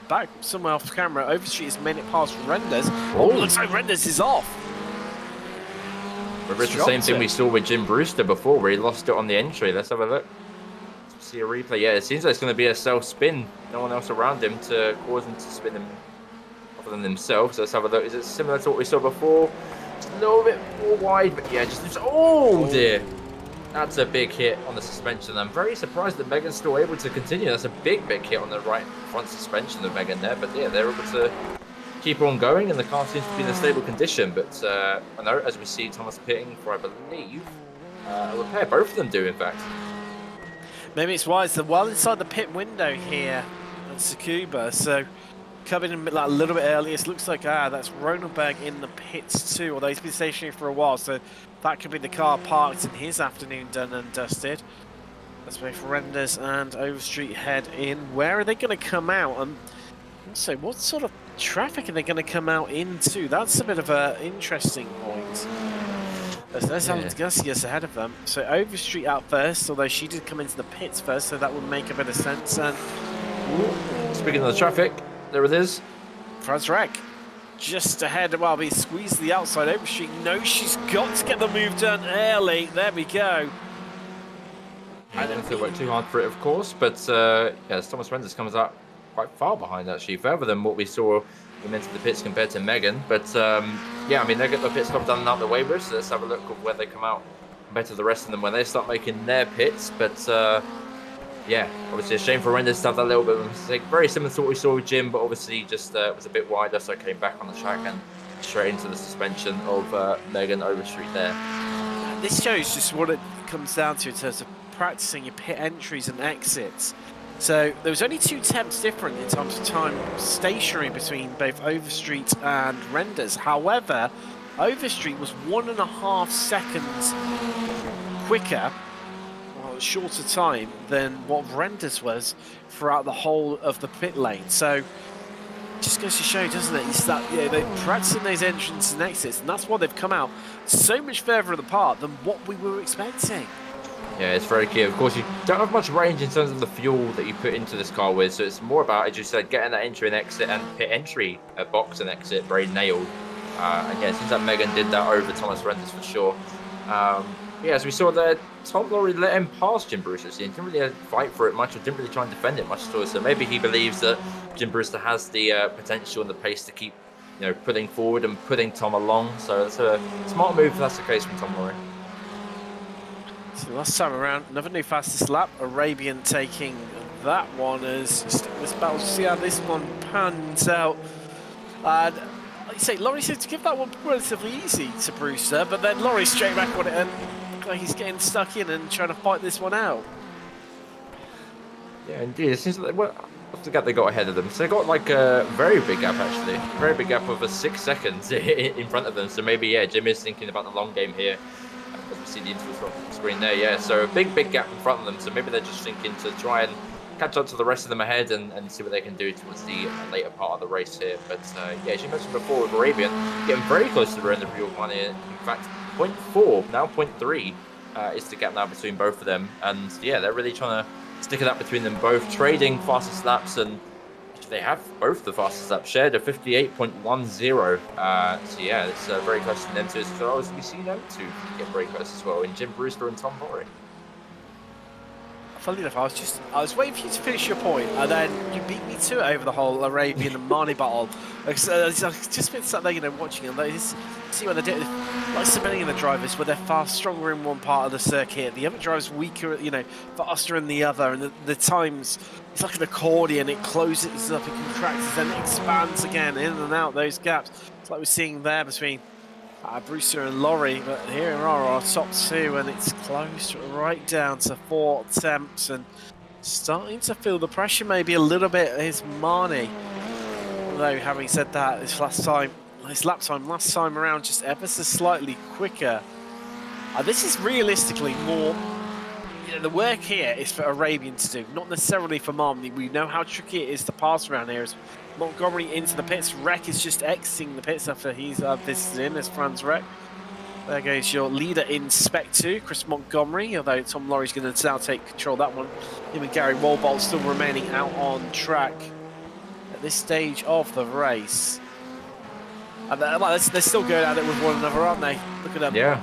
Back somewhere off camera, Overstreet has made it past Renders. Oh, looks like Renders is off. Whether it's the same thing we saw with Jim Brewster before, where he lost it on the entry. Let's have a look. Let's see a replay. Yeah, it seems like it's going to be a self-spin. No one else around him to cause him to spin him other than himself. So let's have a look. Is it similar to what we saw before? Just a little bit more wide, but yeah, just... Oh, dear. That's a big hit on the suspension. I'm very surprised that Megan's still able to continue. That's a big hit on the right front suspension of Megan there. But yeah, they're able to keep on going, and the car seems to be in a stable condition. But I know, as we see Thomas pitting for, I believe, a repair. Both of them do, in fact. Maybe it's wise. They're well inside the pit window here at Tsukuba. So coming in a little bit earlier. It looks like, that's Ronenberg in the pits too, although he's been stationary for a while. So that could be the car parked in his afternoon done and dusted. That's where Renders and Overstreet head in. Where are they going to come out? And also, what sort of traffic are they going to come out into? That's a bit of an interesting point. There's Alan Garcias ahead of them. So Overstreet out first, although she did come into the pits first, so that would make a bit of sense. And speaking of the traffic, there it is. Franz Rek just ahead while we squeeze the outside. Overstreet knows she's got to get the move done early. There we go. I don't feel work too hard for it, of course, but yes, Thomas Renders comes out quite far behind, actually, further than what we saw when into the pits compared to Megan. But yeah, I mean, they get the pit stop done and out the way with, so let's have a look at where they come out compared to the rest of them when they start making their pits. But yeah, obviously a shame for Renders to have that little bit of a mistake. Very similar to what we saw with Jim, but obviously just was a bit wider, so I came back on the track and straight into the suspension of Megan Overstreet there. This shows just what it comes down to in terms of practicing your pit entries and exits. So there was only 2 temps different in terms of time stationary between both Overstreet and Renders. However, Overstreet was 1.5 seconds quicker, or shorter time, than what Renders was throughout the whole of the pit lane. So just goes to show, doesn't it? It's that, yeah, they're practicing those entrances and exits, and that's why they've come out so much further apart than what we were expecting. Yeah, it's very key. Of course, you don't have much range in terms of the fuel that you put into this car with, so it's more about, as you said, getting that entry and exit and pit entry box and exit very nailed. And yeah, it seems like Megan did that over Thomas Renders for sure. Yeah, as we saw there, Tom Lowry let him past Jim Brewster. So he didn't really fight for it much, or didn't really try and defend it much at all. So maybe he believes that Jim Brewster has the potential and the pace to keep, putting forward and putting Tom along. So it's a smart move if that's the case from Tom Lowry. So last time around, another new fastest lap. Arabian taking that one as this battle. See how this one pans out. And like you say, Laurie said to give that one relatively easy to Brewster, but then Laurie straight back on it, and like he's getting stuck in and trying to fight this one out. Yeah, indeed. It seems like what's the gap they got ahead of them? So they got like a very big gap actually, very big gap of 6 seconds in front of them. So maybe Jim is thinking about the long game here. As we see the interval screen there, yeah. So a big gap in front of them. So maybe they're just thinking to try and catch up to the rest of them ahead and see what they can do towards the later part of the race here. But yeah, as you mentioned before with Arabian, getting very close to the end of the real one here. In fact, 0.4, now 0.3 is the gap now between both of them. And yeah, they're really trying to stick it up between them both, trading fastest laps, and they have both the fastest laps shared of 58.10. So yeah, it's very close to them too as well, as we see them two get very close as well in Jim Brewster and Tom Lowry. Funny enough, I was waiting for you to finish your point, and then you beat me to it over the whole Arabian and Marnie battle. I've just been sat there, watching, and they just see what they do. Like so many of the drivers, where they're far stronger in one part of the circuit, the other driver's weaker, faster in the other, and the times, it's like an accordion. It closes up, it contracts, then it expands again, in and out those gaps. It's like we're seeing there between Brewster and Laurie, but here are our top two, and it's close right down to 4 attempts, and starting to feel the pressure maybe a little bit is Marnie. Although having said that, his lap time last time around just ever so slightly quicker. This is realistically more, the work here is for Arabian to do, not necessarily for Marnie. We know how tricky it is to pass around here. Montgomery into the pits. Rek is just exiting the pits after he's visited in as Franz Rek. There goes your leader in Spec 2, Chris Montgomery, although Tom Laurie's going to now take control of that one. Him and Gary Wolbolt still remaining out on track at this stage of the race. And they're still going at it with one another, aren't they? Look at them. Yeah.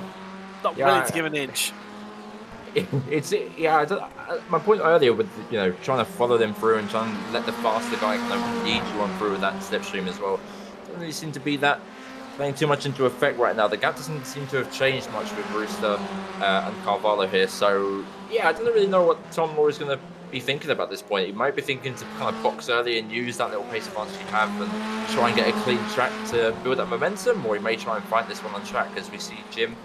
Not willing to give an inch. My point earlier with trying to follow them through and trying to let the faster guy kind of lead you on through with that slipstream as well, doesn't really seem to be that playing too much into effect right now. The gap doesn't seem to have changed much with Brewster and Carvalho here. So yeah, I don't really know what Tom Moore is going to be thinking about this point. He might be thinking to kind of box early and use that little pace advantage you have and try and get a clean track to build that momentum, or he may try and find this one on track, as we see Jim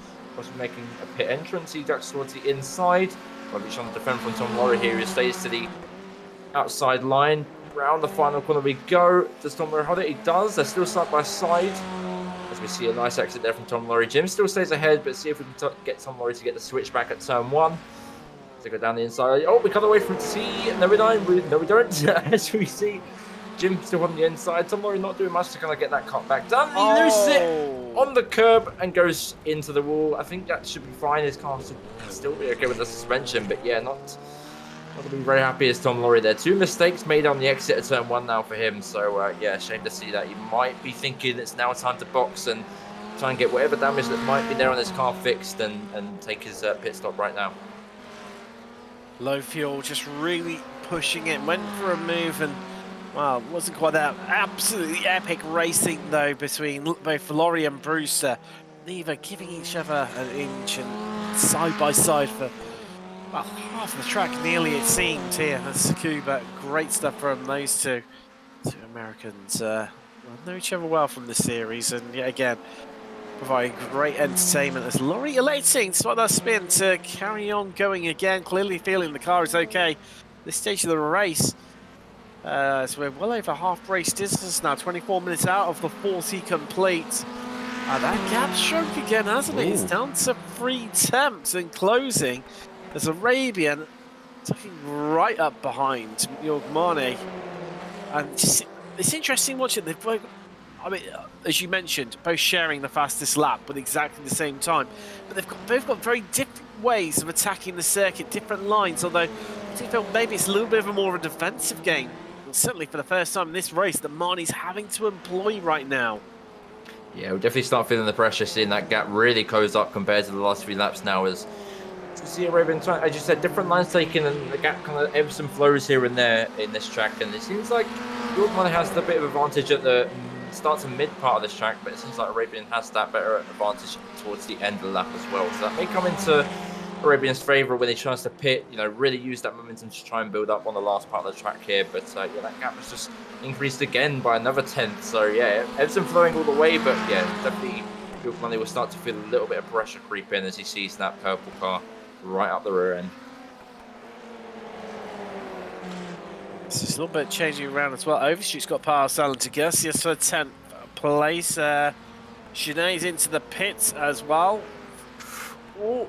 making a pit entrance. He ducks towards the inside. Might be trying to defend from Tom Lowry here. He stays to the outside line. Round the final corner we go. Does Tom Lowry hold it? He does. They're still side by side. As we see a nice exit there from Tom Lowry. Jim still stays ahead, but see if we can get Tom Lowry to get the switch back at turn 1. To go down the inside. Oh, we cut away from T. No, we don't. As we see Jim still on the inside. Tom Laurie not doing much to kind of get that cut back done. He loses it on the curb and goes into the wall. I think that should be fine. His car should still be okay with the suspension, but yeah, not going to be very happy as Tom Laurie there. 2 mistakes made on the exit of turn 1 now for him. So yeah, shame to see that. He might be thinking it's now time to box and try and get whatever damage that might be there on his car fixed and take his pit stop right now. Low fuel, just really pushing it. Went for a move and, well, wasn't quite that. Absolutely epic racing, though, between both Laurie and Brewster. Neither giving each other an inch and side by side for, well, half of the track nearly, it seemed, here at Tsukuba. Great stuff from those two Americans. Know each other well from the series, and yet again, providing great entertainment as Laurie electing to that spin to carry on going again, clearly feeling the car is okay. This stage of the race, so we're well over half race distance now, 24 minutes out of the 40 complete. That gap shrunk again, hasn't it? It's down to 3 tenths and closing as Arabian tucking right up behind Yogmani. And just, it's interesting watching. They've both, I mean, as you mentioned, both sharing the fastest lap with exactly the same time, but they've both got very different ways of attacking the circuit, different lines, although I feel maybe it's a little bit of a more of a defensive game. And certainly for the first time in this race that Marnie's having to employ right now. Yeah, we'll definitely start feeling the pressure, seeing that gap really close up compared to the last 3 laps now as we see Arabian, as you said, different lines taken and the gap kind of ebbs and flows here and there in this track, and it seems like Yorkman has a bit of advantage at the start to mid part of this track, but it seems like Arabian has that better advantage towards the end of the lap as well. So that may come into Arabian's favour when he tries to pit, you know, really use that momentum to try and build up on the last part of the track here. But yeah, that gap has just increased again by another 10th. So yeah, ebbs and flowing all the way, but yeah, definitely Yorkman will start to feel a little bit of pressure creep in as he sees that purple car right up the rear end. This is a little bit changing around as well. Overshoot's got power silent to Garcia's for 10th place. Sinead's into the pits as well. Oh,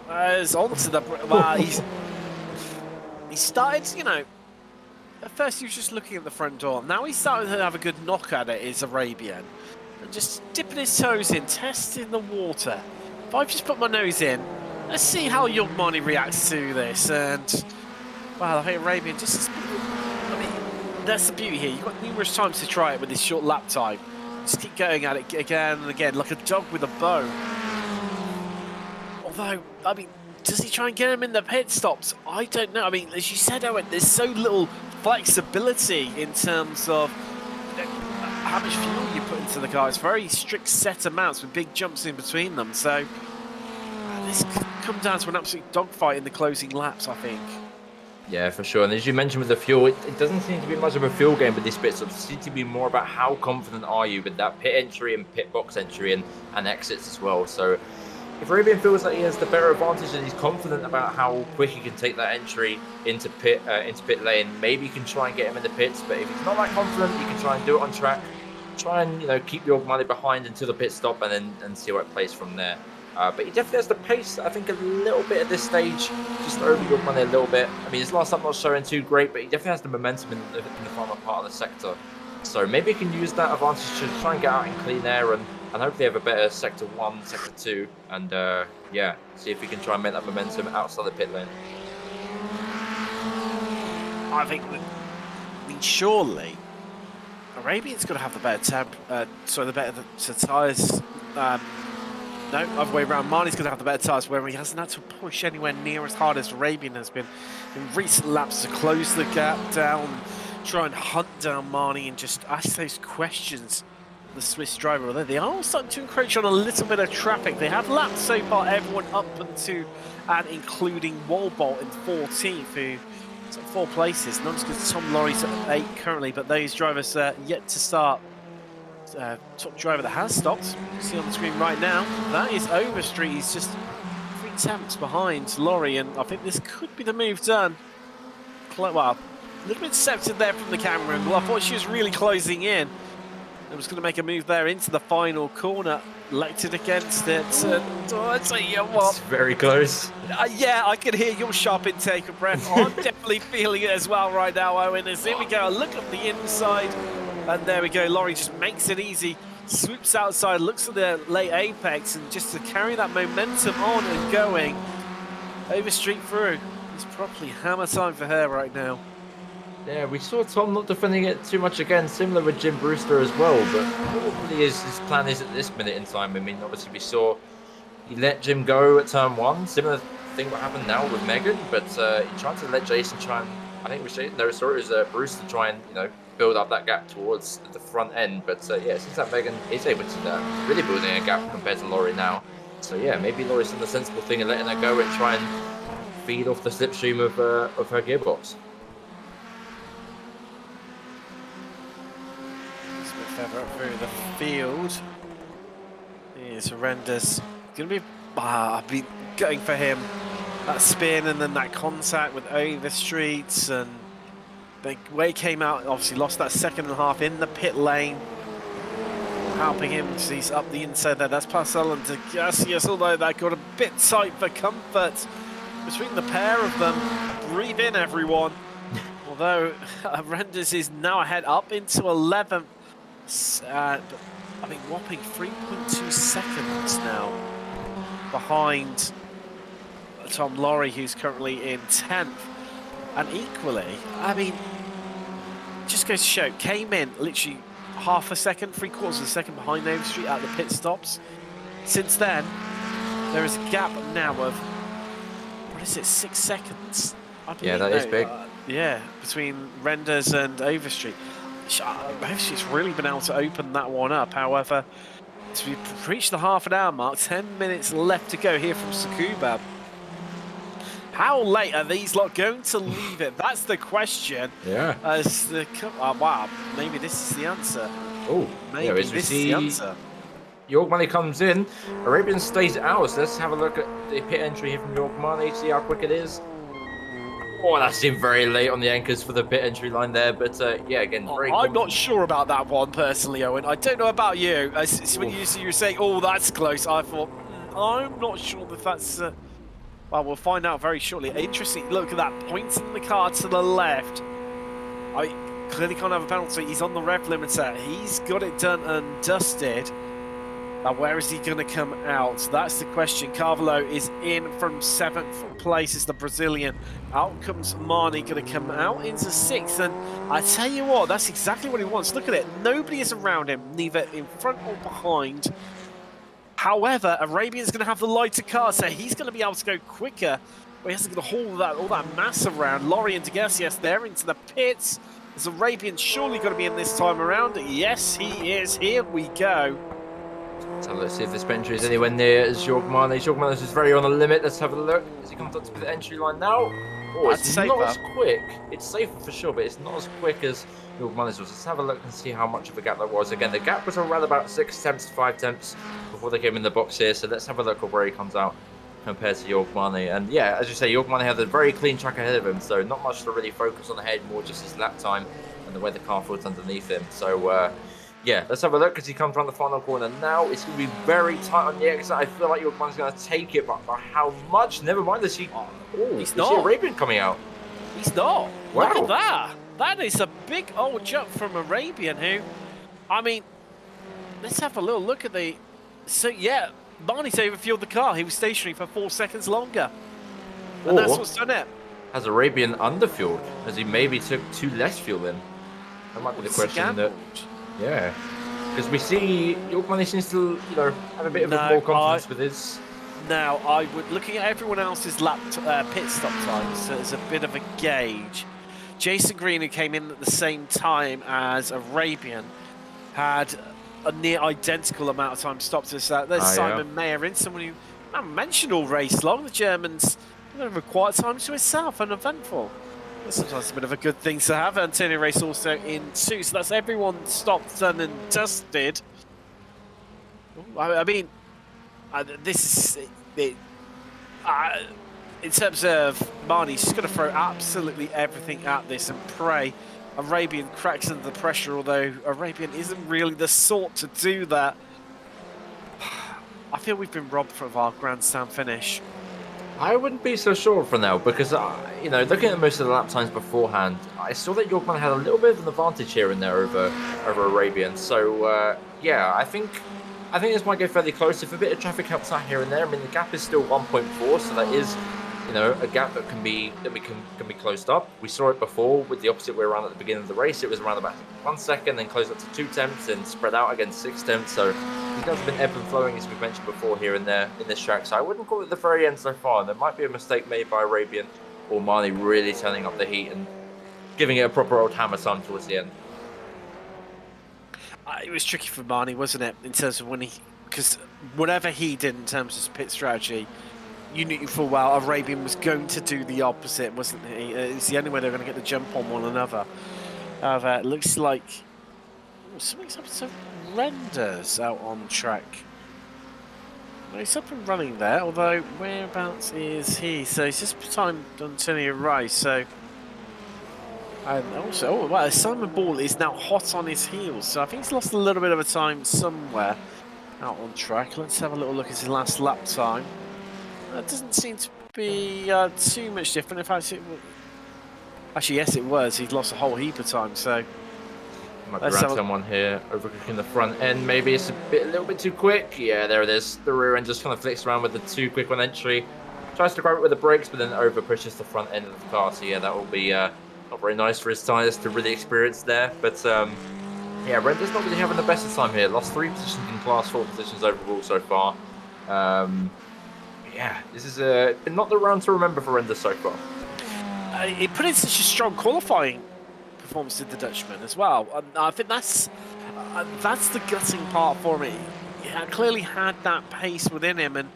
as onto the... Well, he started, you know, at first he was just looking at the front door. Now he's starting to have a good knock at it, is Arabian. And just dipping his toes in, testing the water. If I've just put my nose in, let's see how young Marnie reacts to this. And, well, I think Arabian just... I mean, that's the beauty here. You've got numerous times to try it with this short lap time. Just keep going at it again and again, like a dog with a bone. Although, I mean, does he try and get him in the pit stops? I don't know. I mean, as you said, Owen, there's so little flexibility in terms of, you know, how much fuel you put into the car. It's very strict set amounts with big jumps in between them. So this could come down to an absolute dogfight in the closing laps, I think. Yeah, for sure. And as you mentioned with the fuel, it doesn't seem to be much of a fuel game with these pit stops. It seems to be more about how confident are you with that pit entry and pit box entry and exits as well. So if Arabian feels like he has the better advantage and he's confident about how quick he can take that entry into pit lane, maybe you can try and get him in the pits. But if he's not that confident, you can try and do it on track. Try and, you know, keep your money behind until the pit stop and see what plays from there. But he definitely has the pace, I think, a little bit at this stage, just over your money a little bit. I mean, his last lap not showing too great, but he definitely has the momentum in the final part of the sector. So maybe he can use that advantage to try and get out in clean air and hopefully have a better sector 1, sector 2, and yeah, see if he can try and make that momentum outside the pit lane. I think, I mean, surely Arabian's got to have the better the better tyres. No, other way around. Marnie's going to have the better tyres, where he hasn't had to push anywhere near as hard as Arabian has been in recent laps to close the gap down, try and hunt down Marnie and just ask those questions the Swiss driver, although they are all starting to encroach on a little bit of traffic. They have lapped so far everyone up into and including Walbolt in 14th, who 4 places. Not as good as Tom Laurie's at 8 currently, but those drivers yet to start. Top driver that has stopped, you see on the screen right now, that is Overstreet. He's just 3 tenths behind Laurie, and I think this could be the move done. Well, a little bit deceptive there from the camera angle. I thought she was really closing in. It was going to make a move there into the final corner. Elected against it. And I tell you what. It's very close. Yeah, I can hear your sharp intake of breath. I'm definitely feeling it as well right now, Owen. As here we go, a look at the inside. And there we go. Laurie just makes it easy. Swoops outside, looks at the late apex, and just to carry that momentum on and going. Overstreet through. It's probably hammer time for her right now. Yeah, we saw Tom not defending it too much again, similar with Jim Brewster as well, but what really his plan is at this minute in time. I mean, obviously we saw he let Jim go at turn 1, similar thing what happened now with Megan, but he tried to let Jason try and, I think it was Brewster try and, build up that gap towards the front end, but yeah, since that Megan is able to really building a gap compared to Laurie now, so yeah, maybe Laurie's done the sensible thing and letting her go and try and feed off the slipstream of her gearbox. Further up through the field. Here's Renders. Gonna be I've been going for him. That spin and then that contact with Overstreet, and the way he came out, obviously lost that second and a half in the pit lane. Helping him, he's up the inside there. That's Parcel and Gassius, although that got a bit tight for comfort between the pair of them. Breathe in, everyone. Although Renders is now ahead up into 11th. I mean, whopping 3.2 seconds now behind Tom Laurie, who's currently in 10th. And equally, I mean, just goes to show, came in literally half a second, 3/4 of a second behind Overstreet at the pit stops. Since then, there is a gap now of, what is it, 6 seconds? Yeah, that is big. Yeah, between Renders and Overstreet. Overstreet's really been able to open that one up. However, to reach the half an hour mark, 10 minutes left to go here from Tsukuba. How late are these lot going to leave it? That's the question. Yeah. Wow, maybe this is the answer. Oh, maybe this is the answer. York Money comes in, Arabian stays out, so let's have a look at the pit entry here from York Money, see how quick it is. Oh, that seemed very late on the anchors for the pit entry line there, but yeah, again, very I'm not sure about that one personally, Owen. I don't know about you. When you say, oh, that's close, I thought, I'm not sure that that's... well, we'll find out very shortly. Interesting, look at that, points in the car to the left. I clearly can't have a penalty. He's on the rev limiter. He's got it done and dusted. Now, where is he going to come out? That's the question. Carvalho is in from 7th place as the Brazilian. Out comes Marnie, going to come out into 6th. And I tell you what, that's exactly what he wants. Look at it. Nobody is around him, neither in front or behind. However, Arabian's going to have the lighter car, so he's going to be able to go quicker. But he hasn't got to haul all that mass around. Laurie and DeGassias there into the pits. Is Arabian surely going to be in this time around? Yes, he is. Here we go. So let's see if this entry is anywhere near as York Marley. York Marley is very on the limit. Let's have a look. As he comes up to the entry line now. Oh, it's not as quick. It's safer for sure, but it's not as quick as York Marley's was. Let's have a look and see how much of a gap that was. Again, the gap was around about 6 tenths to 5 tenths before they came in the box here. So let's have a look at where he comes out compared to York Marley. And yeah, as you say, York Marley had a very clean track ahead of him, so not much to really focus on ahead, more just his lap time and the way the car feels underneath him. So yeah, let's have a look as he comes around the final corner now. It's going to be very tight on the exit. I feel like York Marley's going to take it, but by how much? Never mind. He's not. Arabian coming out. He's not. Wow. Look at that. That is a big old jump from Arabian, who, I mean, let's have a little look at the... So, yeah, Marnie's overfueled the car. He was stationary for 4 seconds longer. And that's what's done it. Has Arabian underfueled? As he maybe took too less fuel in? That might be the question that... Yeah. Because we see York Money seems to, have a bit of more confidence with his... Now, I would, looking at everyone else's pit stop times, so there's a bit of a gauge. Jason Green, who came in at the same time as Arabian, had a near identical amount of time stopped us. There's Simon Mayer in, someone who I haven't mentioned all race long. The Germans require time to itself, uneventful. Sometimes a bit of a good thing to have. Antonio Race also in 2, so that's everyone stopped, done and dusted. I mean, this is it. In terms of Marnie, she's going to throw absolutely everything at this and pray Arabian cracks under the pressure, although Arabian isn't really the sort to do that. I feel we've been robbed of our grandstand finish. I wouldn't be so sure for now because, you know, looking at most of the lap times beforehand, I saw that Yorkman had a little bit of an advantage here and there over Arabian. So, yeah, I think this might go fairly close. If a bit of traffic helps out here and there, I mean, the gap is still 1.4, so that is, you know, a gap that can be closed up. We saw it before with the opposite way around at the beginning of the race. It was around about 1 second, then closed up to 2 tenths, and spread out again 6 tenths. So it has been ebb and flowing, as we've mentioned before, here and there in this track. So I wouldn't call it the very end so far. There might be a mistake made by Arabian or Marnie really turning up the heat and giving it a proper old hammer time towards the end. It was tricky for Marnie, wasn't it, in terms of when he, because whatever he did in terms of pit strategy, you knew full well Arabian was going to do the opposite, wasn't he? It's the only way they're going to get the jump on one another. It looks like something's happened to Renders out on track. Well, he's up and running there, although whereabouts is he? So he's just timed on turning a race, so... And also, oh, well, Simon Ball is now hot on his heels, so I think he's lost a little bit of a time somewhere out on track. Let's have a little look at his last lap time. It doesn't seem to be too much different. In fact, actually, yes, it was. He'd lost a whole heap of time, so... Might be around someone here, overcooking the front end. Maybe it's a little bit too quick. Yeah, there it is. The rear end just kind of flicks around with the too quick on entry. Tries to grab it with the brakes, but then over pushes the front end of the car. So yeah, that will be not very nice for his tyres to really experience there. But yeah, Render's not really having the best of time here. Lost 3 positions in class, 4 positions overall so far. Yeah, this is not the round to remember for Render so far. He put in such a strong qualifying performance to the Dutchman as well. I think that's the gutting part for me. He clearly had that pace within him, and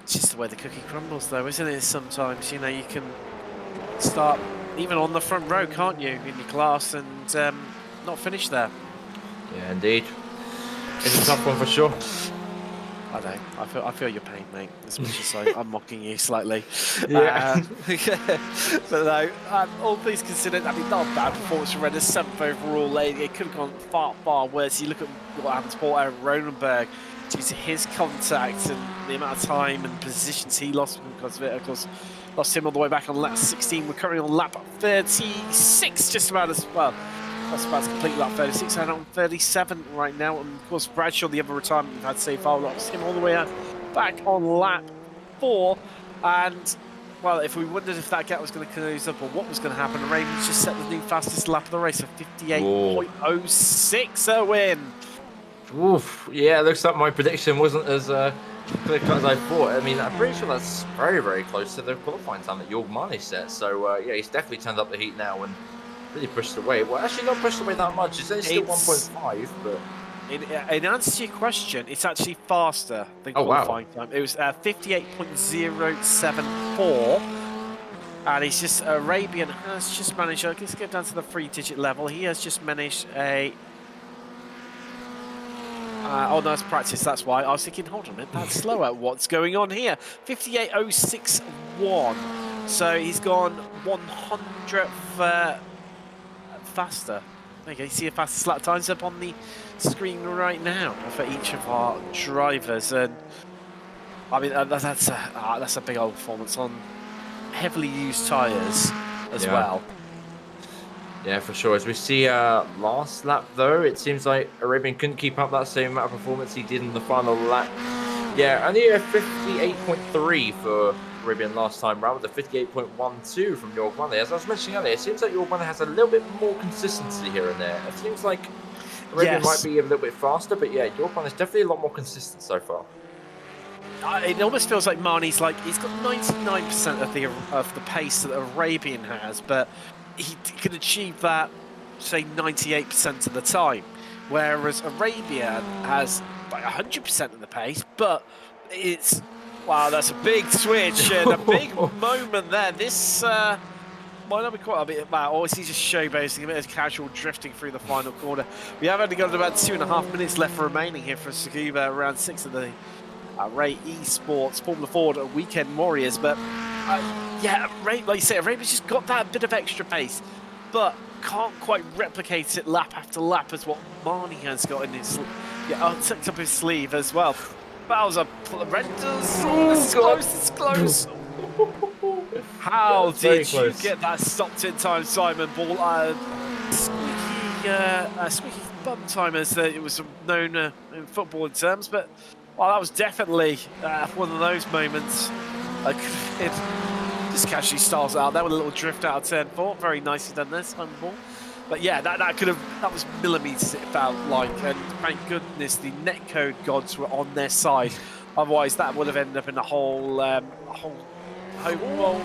it's just the way the cookie crumbles, though, isn't it? Sometimes, you know, you can start even on the front row, can't you, in your class, and not finish there. Yeah, indeed. It's a tough one for sure. I know. I feel your pain, mate. As much as I'm mocking you slightly. Yeah. But no, all things considered, I mean, not a bad performance from Renner. 7th overall. It could have gone far, far worse. You look at what happened to Paul Ronenberg due to his contact and the amount of time and positions he lost because of it. Of course, lost him all the way back on lap 16. We're currently on lap 36, just about as well. That's about to complete lap 36 and on 37 right now. And of course, Bradshaw, the other retirement we've had so far, lost him all the way out back on lap 4. And, well, if we wondered if that gap was going to close up or what was going to happen, Ravens just set the new fastest lap of the race of 58.06, a win. Oof, yeah, it looks like my prediction wasn't as clear cut as I thought. I mean, I'm pretty sure that's very, very close to the qualifying time that Jorg Marnie set. So, yeah, he's definitely turned up the heat now and really pushed away. Well, actually not pushed away that much. It's only still 1.5, but... In answer to your question, it's actually faster than qualifying time. It was 58.074. And he's just... Arabian has just managed... Let's get down to the 3-digit level. He has just managed a... oh, no, it's practice, that's why. I was thinking, hold on a minute, that's slower. What's going on here? 58.061. So he's gone 100th... faster. There you go. You see the fastest lap times up on the screen right now for each of our drivers, and I mean that's a big old performance on heavily used tyres as well. Yeah, for sure. As we see last lap though, it seems like Arabian couldn't keep up that same amount of performance he did in the final lap. Yeah, only a 58.3 for Arabian last time round with a 58.12 from Jorg Marnie. As I was mentioning earlier, it seems like Jorg Marnie has a little bit more consistency here and there. It seems like Arabian might be a little bit faster, but yeah, Jorg Marnie is definitely a lot more consistent so far. It almost feels like Marnie's he's got 99% of the pace that Arabian has, but he can achieve that, say, 98% of the time, whereas Arabian has like 100% of the pace, but it's... Wow, that's a big switch and a big moment there. This might not be quite a bit about, or is he just showboating, a bit of casual drifting through the final corner. We have only got about 2.5 minutes left remaining here for Tsukuba, round 6 of the Ray Esports Formula Ford Weekend Warriors. But yeah, Ray, like you say, Arabian's just got that bit of extra pace. but can't quite replicate it lap after lap as what Marnie has got in his tucked up his sleeve as well. Bowser renders. It's close, it's close. How did you get that stopped in time, Simon? Ball squeaky bum time, as it was known in footballing terms, but well, that was definitely one of those moments. Just casually styles out there with a little drift out of turn 4. Very nicely done there, Simon Ball. But yeah, that was millimeters it felt like, and thank goodness the netcode gods were on their side. Otherwise, that would have ended up in a whole bowl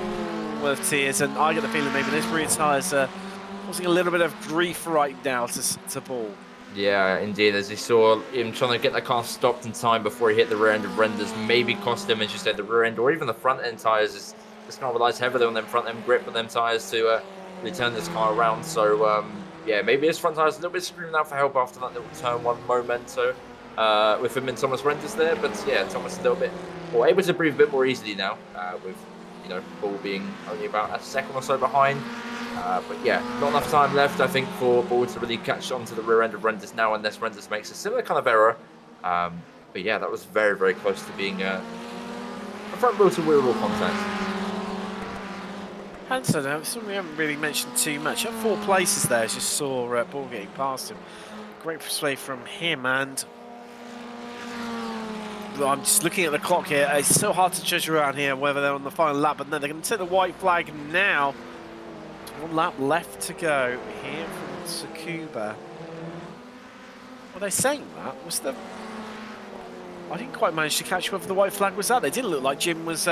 of tears. And I get the feeling maybe this rear tyres are causing a little bit of grief right now to Ball. Yeah, indeed. As you saw him trying to get the car stopped in time before he hit the rear end of renders, maybe cost him, as you said, the rear end or even the front end tyres. This car relies heavily on them front end grip and them tyres to really turn this car around. So yeah, maybe his front tyres a little bit screaming out for help after that little turn 1 momento with him and Thomas Renders there. But yeah, Thomas a little bit more able to breathe a bit more easily now with Ball being only about a second or so behind. But yeah, not enough time left, I think, for Ball to really catch on to the rear end of Renders now, unless Renders makes a similar kind of error. But yeah, that was very, very close to being a front wheel to rear wheel contact. And so now, something we haven't really mentioned too much. At 4 places there, as you saw Ball getting past him. Great display from him, and I'm just looking at the clock here. It's so hard to judge around here whether they're on the final lap, but no, they're going to take the white flag now. 1 lap left to go here from Tsukuba. Were they saying that? I didn't quite manage to catch whether the white flag was out. They didn't look like Jim was,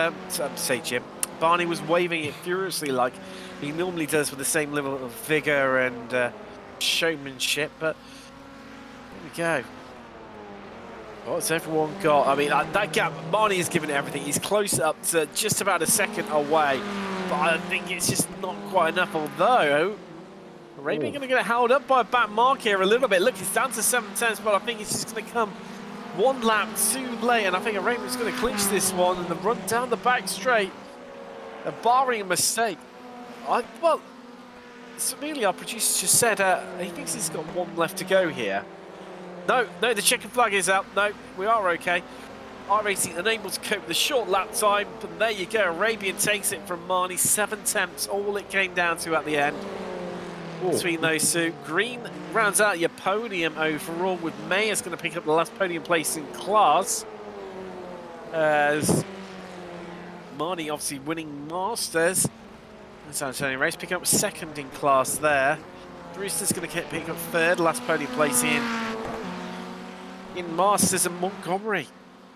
Barney was waving it furiously like he normally does with the same level of vigour and showmanship, but there we go. What's everyone got? I mean, that gap, Barney is giving it everything. He's close up to just about a second away, but I think it's just not quite enough, although Arabian going to get held up by a back mark here a little bit. Look, it's down to 7/10, but I think it's just going to come 1 lap too late, and I think Arabian's going to clinch this one and the run down the back straight. Barring a mistake. Well, Samelia, our producer, just said he thinks he's got 1 left to go here. No, the checkered flag is out. No, we are okay. iRacing unable to cope with the short lap time, but there you go. Arabian takes it from Marnie. 7 tenths, all it came down to at the end. Between those two. Green rounds out your podium overall, with Mayer's going to pick up the last podium place in class. As Marnie obviously winning Masters. That's Antonio Race picking up 2nd in class there. Brewster's going to pick up 3rd, last podium place in Masters, and Montgomery.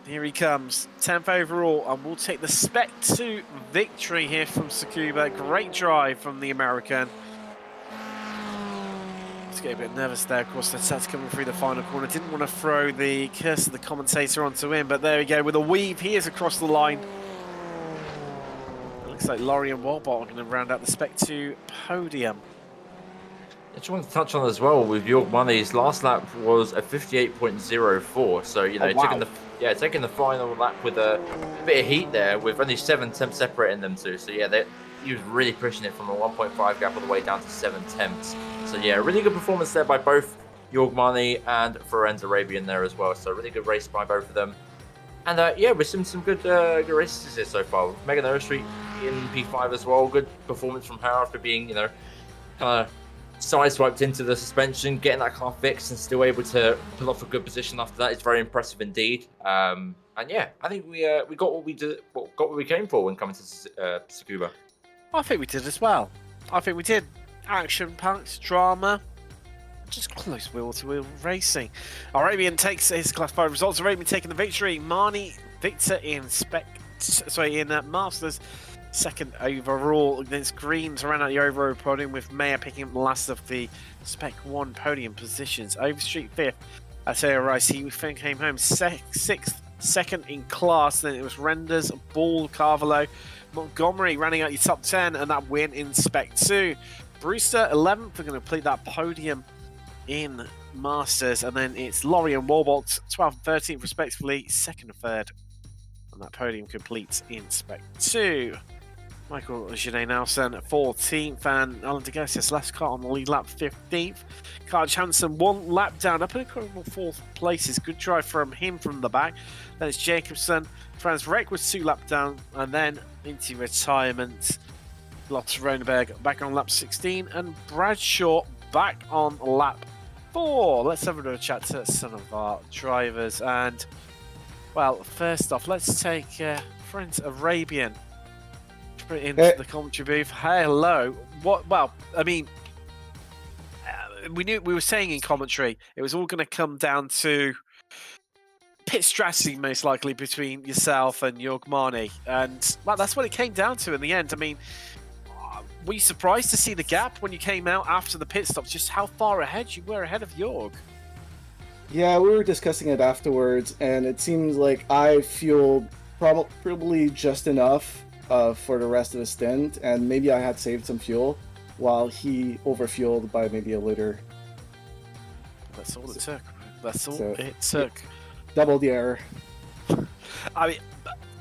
Here he comes, 10th overall, and we'll take the Spec 2 victory here from Tsukuba. Great drive from the American. Let's get a bit nervous there, of course. That's coming through the final corner. Didn't want to throw the curse of the commentator onto him, but there we go. With a weave, he is across the line. It looks like Laurie and Walbot are going to round out the Spec 2 podium. I just want to touch on as well with York Money's last lap was a 58.04. So taking the final lap with a bit of heat there, with only 7 tenths separating them two. So yeah, he was really pushing it from a 1.5 gap all the way down to 7 tenths. So yeah, really good performance there by both York Money and Ferenz Arabian there as well. So really good race by both of them. And yeah, we've seen some good races here so far. Megan Overstreet in P5 as well. Good performance from her after being, kind of sideswiped into the suspension, getting that car fixed and still able to pull off a good position after that is very impressive indeed. And yeah, I think we got what we did, got what we came for when coming to Tsukuba. I think we did as well. I think we did. Action-packed drama, just close wheel-to-wheel racing. Arabian takes his Class 5 results. Arabian taking the victory. Marnie Victor in Masters. 2nd overall against Green to round out the overall podium, with Mayer picking up the last of the Spec 1 podium positions. Overstreet 5th. I tell you, Rice, he came home 6th, 2nd in class. Then it was Renders, Ball, Carvalho, Montgomery rounding out your top 10, and that win in Spec 2. Brewster 11th. We're going to complete that podium in Masters, and then it's Laurie and Walbot 12th and 13th respectively, 2nd and 3rd, and that podium completes in Spec 2. Michael Genet Nelson 14th, and Alan de Gessius last car on the lead lap 15th. Carl Hansen 1 lap down, up in incredible 4th places. Good drive from him from the back. Then it's Jacobson. Franz Reck was 2 lap down, and then into retirement. Lotte Ronenberg back on lap 16, and Bradshaw back on lap 4. Let's have a chat to some of our drivers. And, well, first off, let's take Franz Arabian into the commentary booth. Hello. What? Well, I mean, we were saying in commentary it was all going to come down to pit strategy, most likely, between yourself and Jorg Marni, and well, that's what it came down to in the end. I mean, were you surprised to see the gap when you came out after the pit stops? Just how far ahead you were ahead of Jorg? Yeah, we were discussing it afterwards, and it seems like I fueled probably just enough for the rest of the stint, and maybe I had saved some fuel, while he overfueled by maybe a liter. That's all it took. That's all it took. Double the error. I mean,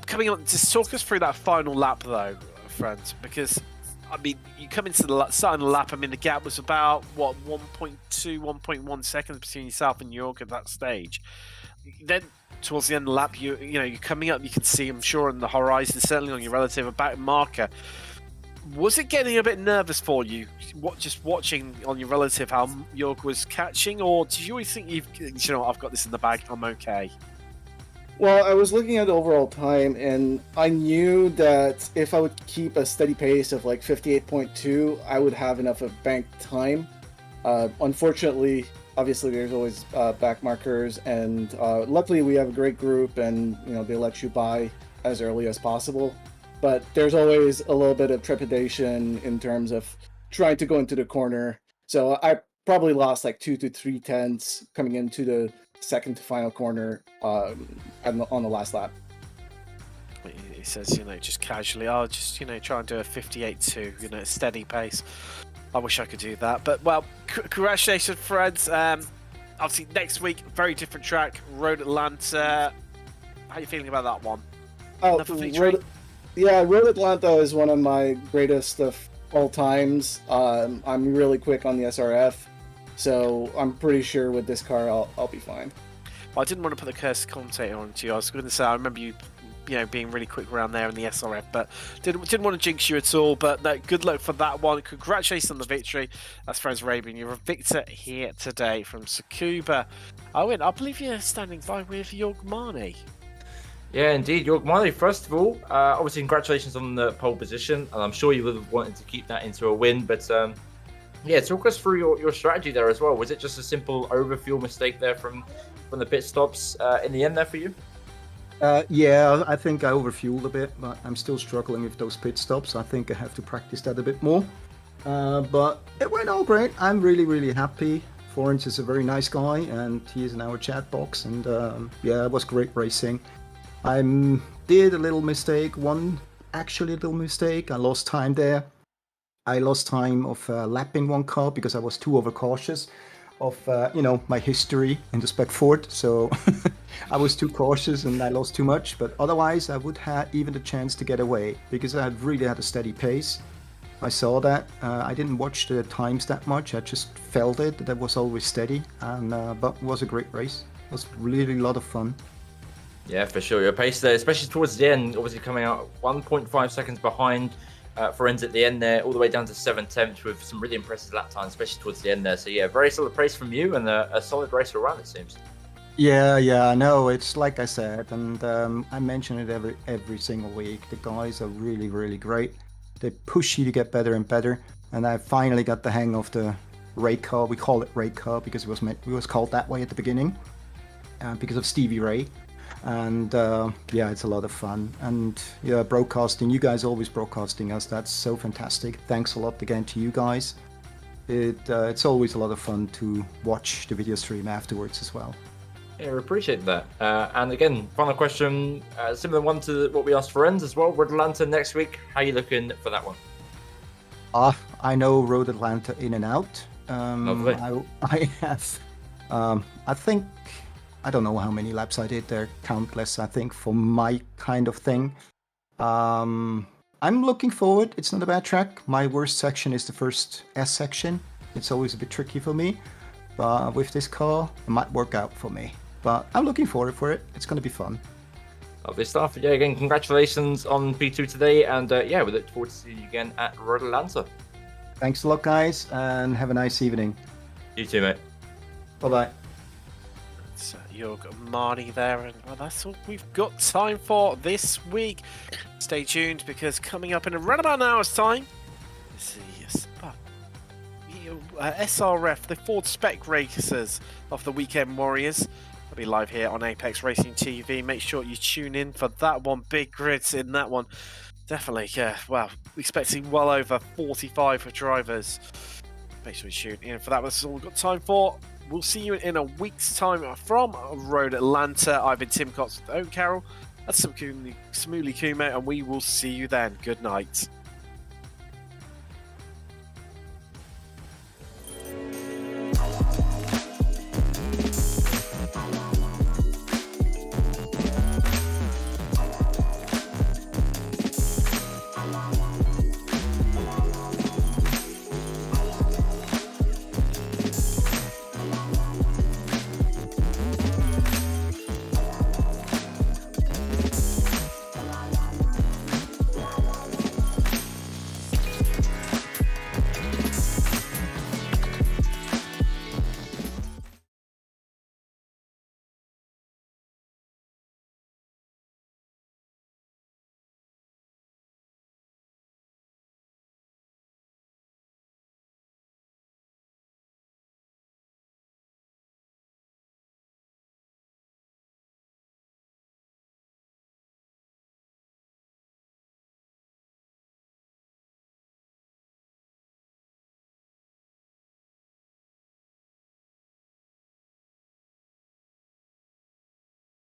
coming on, just talk us through that final lap, though, friends, because I mean, you come into the starting the lap. I mean, the gap was about what 1.2, 1.1 seconds between yourself and Jorg at that stage. Then towards the end of the lap, you're coming up. You can see, I'm sure, on the horizon, certainly on your relative back marker. Was it getting a bit nervous for you, just watching on your relative how Jorg was catching, or did you always think I've got this in the bag, I'm okay? Well, I was looking at the overall time, and I knew that if I would keep a steady pace of like 58.2, I would have enough of bank time. Unfortunately, obviously, there's always back markers, and luckily we have a great group, and they let you buy as early as possible. But there's always a little bit of trepidation in terms of trying to go into the corner. So I probably lost like 2 to 3 tenths coming into the second to final corner on the last lap. He says, just casually, try and do a 58.2, a steady pace. I wish I could do that. But, well, congratulations, friends. Obviously, next week, very different track, Road Atlanta. How are you feeling about that one? Road Atlanta is one of my greatest of all times. I'm really quick on the SRF, so I'm pretty sure with this car I'll be fine. Well, I didn't want to put the curse commentator on to you. I was going to say, I remember you being really quick around there in the SRF, but didn't want to jinx you at all. But no, good luck for that one. Congratulations on the victory. That's Franz Arabian. You're a victor here today from Tsukuba. Owen, I believe you're standing by with Jorg Marni. Yeah, indeed, Jorg Marni. First of all, obviously congratulations on the pole position, and I'm sure you would have wanted to keep that into a win. But talk us through your strategy there as well. Was it just a simple overfuel mistake there from the pit stops in the end there for you? Yeah, I think I overfueled a bit, but I'm still struggling with those pit stops. I think I have to practice that a bit more. But it went all great. I'm really, really happy. Florence is a very nice guy, and he is in our chat box. And it was great racing. I did a little mistake, actually little mistake. I lost time there. I lost time of lapping one car because I was too overcautious of, my history in the Spec Ford. So I was too cautious and I lost too much. But otherwise, I would have even the chance to get away because I really had a steady pace. I saw that. I didn't watch the times that much. I just felt it. That was always steady. And but it was a great race. It was really a lot of fun. Yeah, for sure. Your pace there, especially towards the end, obviously coming out 1.5 seconds behind Forenz at the end there, all the way down to 7/10 with some really impressive lap times, especially towards the end there. So yeah, very solid pace from you and a solid race around, it seems. Yeah, no, it's like I said, and I mention it every single week. The guys are really, really great. They push you to get better and better, and I finally got the hang of the raid car. We call it raid car because it was called that way at the beginning because of Stevie Ray. And it's a lot of fun. And broadcasting, you guys always broadcasting us. That's so fantastic. Thanks a lot again to you guys. It's always a lot of fun to watch the video stream afterwards as well. Yeah, we appreciate that. And again, final question, similar one to what we asked Forenz as well. Road Atlanta next week. How are you looking for that one? I know Road Atlanta in and out. Lovely. I have. I think. I don't know how many laps I did there, countless, I think, for my kind of thing. I'm looking forward. It's not a bad track. My worst section is the first S section. It's always a bit tricky for me. But with this car, it might work out for me. But I'm looking forward for it. It's going to be fun. Lovely stuff. Yeah, again, congratulations on P2 today. And yeah, we look forward to seeing you again at Road Atlanta. Thanks a lot, guys, and have a nice evening. You too, mate. Bye-bye. So Jörg Marty there, and well, that's all we've got time for this week. Stay tuned, because coming up in around about an hour's time is the SRF, the Ford Spec Racers of the Weekend Warriors. They'll be live here on Apex Racing TV. Make sure you tune in for that one. Big grids in that one. Definitely, well, expecting well over 45 drivers. Make sure you tune in for that. That's all we've got time for. We'll see you in a week's time from Road Atlanta. I've been Tim Cox with Owen Carroll. That's Samuli Kumo, and we will see you then. Good night.